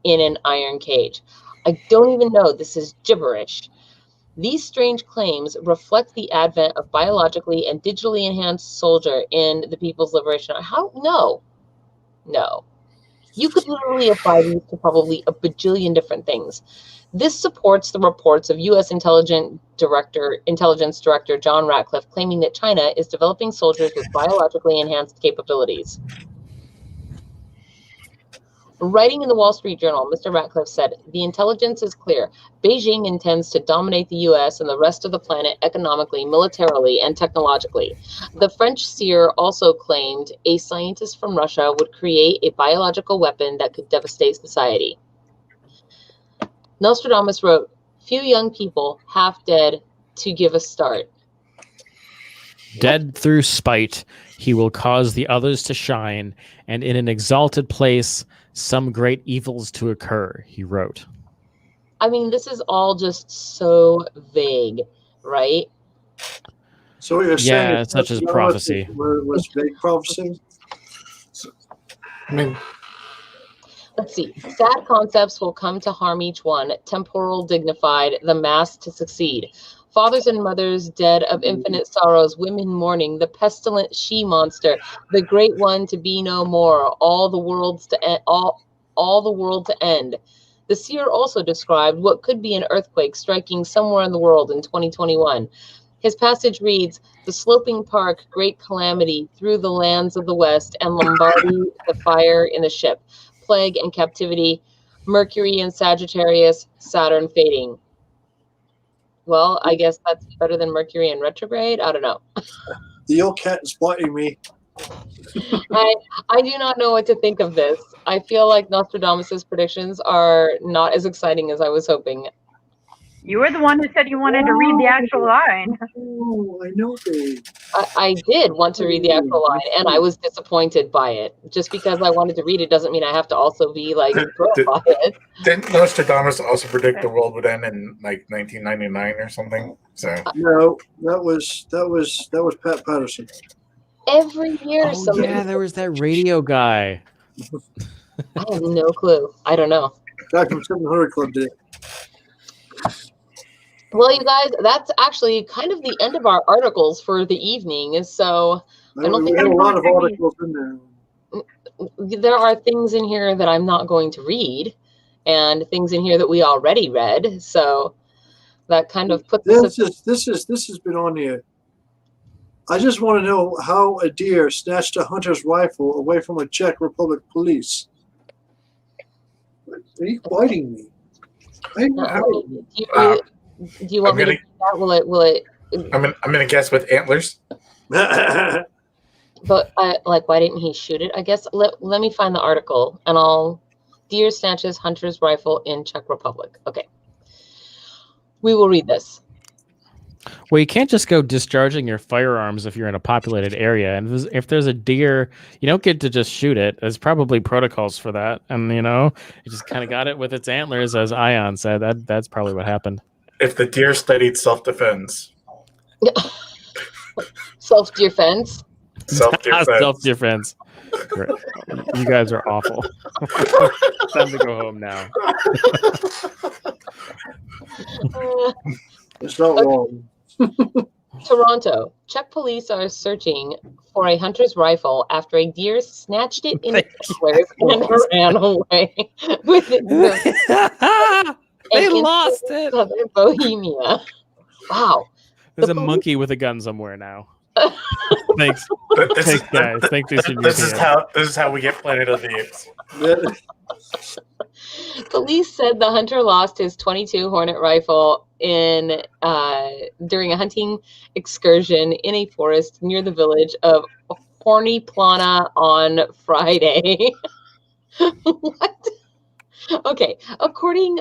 in an iron cage. I don't even know. This is gibberish. These strange claims reflect the advent of biologically and digitally enhanced soldier in the People's Liberation Army. How? No. You could literally apply these to probably a bajillion different things. This supports the reports of U.S. Intelligence Director John Ratcliffe claiming that China is developing soldiers with biologically enhanced capabilities. Writing in the Wall Street Journal, Mr. Ratcliffe said, "The intelligence is clear. Beijing intends to dominate the U.S. and the rest of the planet economically, militarily, and technologically." The French seer also claimed a scientist from Russia would create a biological weapon that could devastate society. Nostradamus wrote, "Few young people, half dead, to give a start. Dead through spite, he will cause the others to shine, and in an exalted place, some great evils to occur," he wrote. I mean, this is all just so vague, right? So you're saying it's such as prophecy. Was vague prophecy? I mean, let's see. Sad concepts will come to harm each one. Temporal, dignified, the mass to succeed. Fathers and mothers dead of infinite sorrows, women mourning, the pestilent she-monster, the great one to be no more, all the world to end. The seer also described what could be an earthquake striking somewhere in the world in 2021. His passage reads, "The sloping park, great calamity through the lands of the west, and Lombardy, the fire in the ship, plague and captivity, Mercury in Sagittarius, Saturn fading." Well, I guess that's better than Mercury in retrograde. I don't know. The old cat is biting me. I do not know what to think of this. I feel like Nostradamus's predictions are not as exciting as I was hoping. You were the one who said you wanted to read the actual line. Oh, I know, Dave. I did want to read the actual line, and I was disappointed by it. Just because I wanted to read it doesn't mean I have to also be like thrilled by it. Didn't Nostradamus also predict the world would end in like 1999 or something? So no, that was Pat Patterson. Every year, yeah, there was that radio guy. I have no clue. I don't know. Guy from 700 Club did it. Well, you guys, that's actually kind of the end of our articles for the evening. So I don't think we have a lot of articles in there. There are things in here that I'm not going to read, and things in here that we already read. So that kind of puts this has been on here. I just want to know how a deer snatched a hunter's rifle away from a Czech Republic police. Are you biting me? Do you want me to do that? Will it? I'm gonna guess with antlers. But why didn't he shoot it? I guess let me find the article, and deer snatches hunter's rifle in Czech Republic. Okay, we will read this. Well, you can't just go discharging your firearms if you're in a populated area. And if there's a deer, you don't get to just shoot it. There's probably protocols for that. And, you just kind of got it with its antlers, as Ion said. That's probably what happened. If the deer studied self-defense. Self-defense? Self-defense. Self-defense. You guys are awful. Time to go home now. It's not wrong. Toronto. Czech police are searching for a hunter's rifle after a deer snatched it in its antlers and ran away with it. They lost it. Southern Bohemia. Wow. There's a monkey with a gun somewhere now. Thanks. Thanks, guys. Thank you. This is how we get Planet of the Apes. Police said the hunter lost his .22 Hornet rifle during a hunting excursion in a forest near the village of Tourney on Friday. What? Okay, according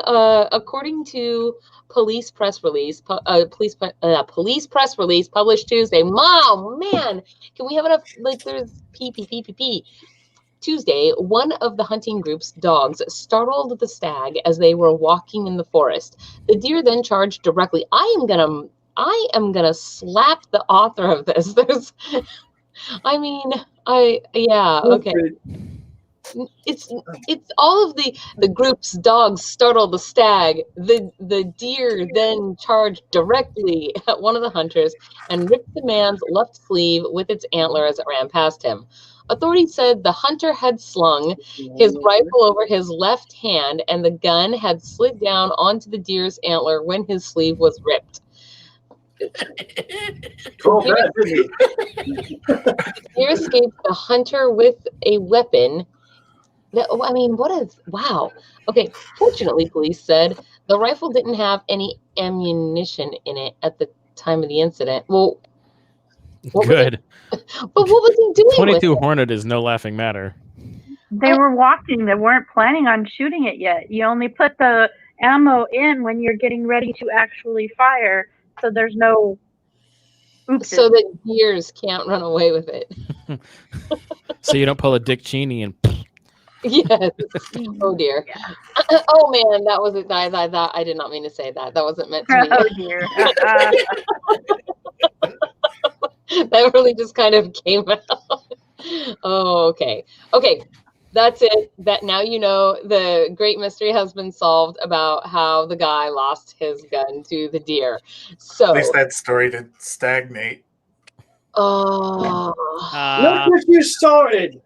to police press release published Tuesday. Oh man, can we have enough? Like, there's P. Tuesday, one of the hunting group's dogs startled the stag as they were walking in the forest. The deer then charged directly. I am gonna slap the author of this. Okay. It's all of the group's dogs startled the stag. The deer then charged directly at one of the hunters and ripped the man's left sleeve with its antler as it ran past him. Authorities said the hunter had slung his rifle over his left hand and the gun had slid down onto the deer's antler when his sleeve was ripped. The deer escaped the hunter with a weapon. Wow. Okay, fortunately, police said the rifle didn't have any ammunition in it at the time of the incident. Well, good. But what was he doing? 22 Hornet is no laughing matter. They were walking. They weren't planning on shooting it yet. You only put the ammo in when you're getting ready to actually fire, so there's no oops. So that deers can't run away with it. So you don't pull a Dick Cheney and... Yes. Oh dear. Oh man, that was it. I did not mean to say that. That wasn't meant to be. Oh dear. That really just kind of came out. Oh, okay. Okay. That's it. That now you know the great mystery has been solved about how the guy lost his gun to the deer. So at least that story didn't stagnate. Oh. Look what you started.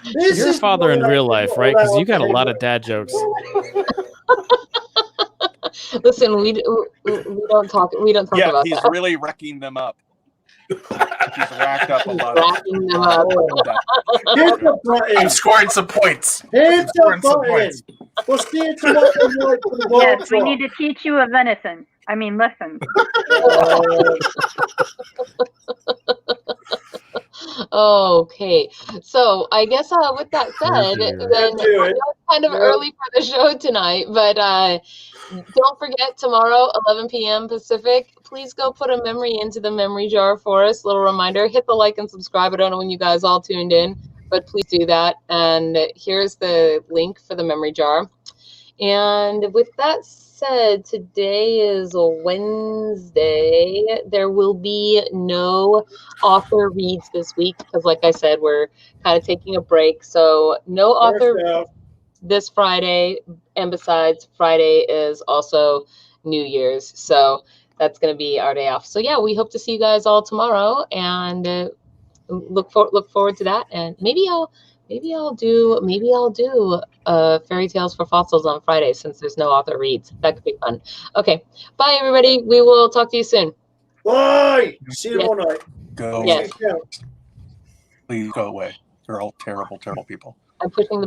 You're a father in real life, right? Because you got a lot of dad jokes. Listen, we don't talk. We don't talk about that. Yeah, he's really wrecking them up. He's racked up a lot. Racking them up. Hit the button. I'm scoring some points. Hit the button. We'll see you tomorrow night for the ball Yes, we drop. need to teach you a venison. I mean, listen. Okay, so I guess with that said, then it's kind of early for the show tonight, but don't forget tomorrow, 11 p.m. Pacific. Please go put a memory into the memory jar for us. Little reminder: hit the like and subscribe. I don't know when you guys all tuned in, but please do that. And here's the link for the memory jar. And with that said, today is a Wednesday. There will be no author reads this week because, like I said, we're kind of taking a break. So no author reads this Friday. And besides, Friday is also New Year's. So that's going to be our day off. So yeah, we hope to see you guys all tomorrow and look forward to that. And maybe I'll do Fairytales for Fossils on Friday since there's no author reads. That could be fun. Okay. Bye, everybody. We will talk to you soon. Bye. See you tomorrow night. Go. Yes. Please go away. They're all terrible, terrible people. I'm pushing the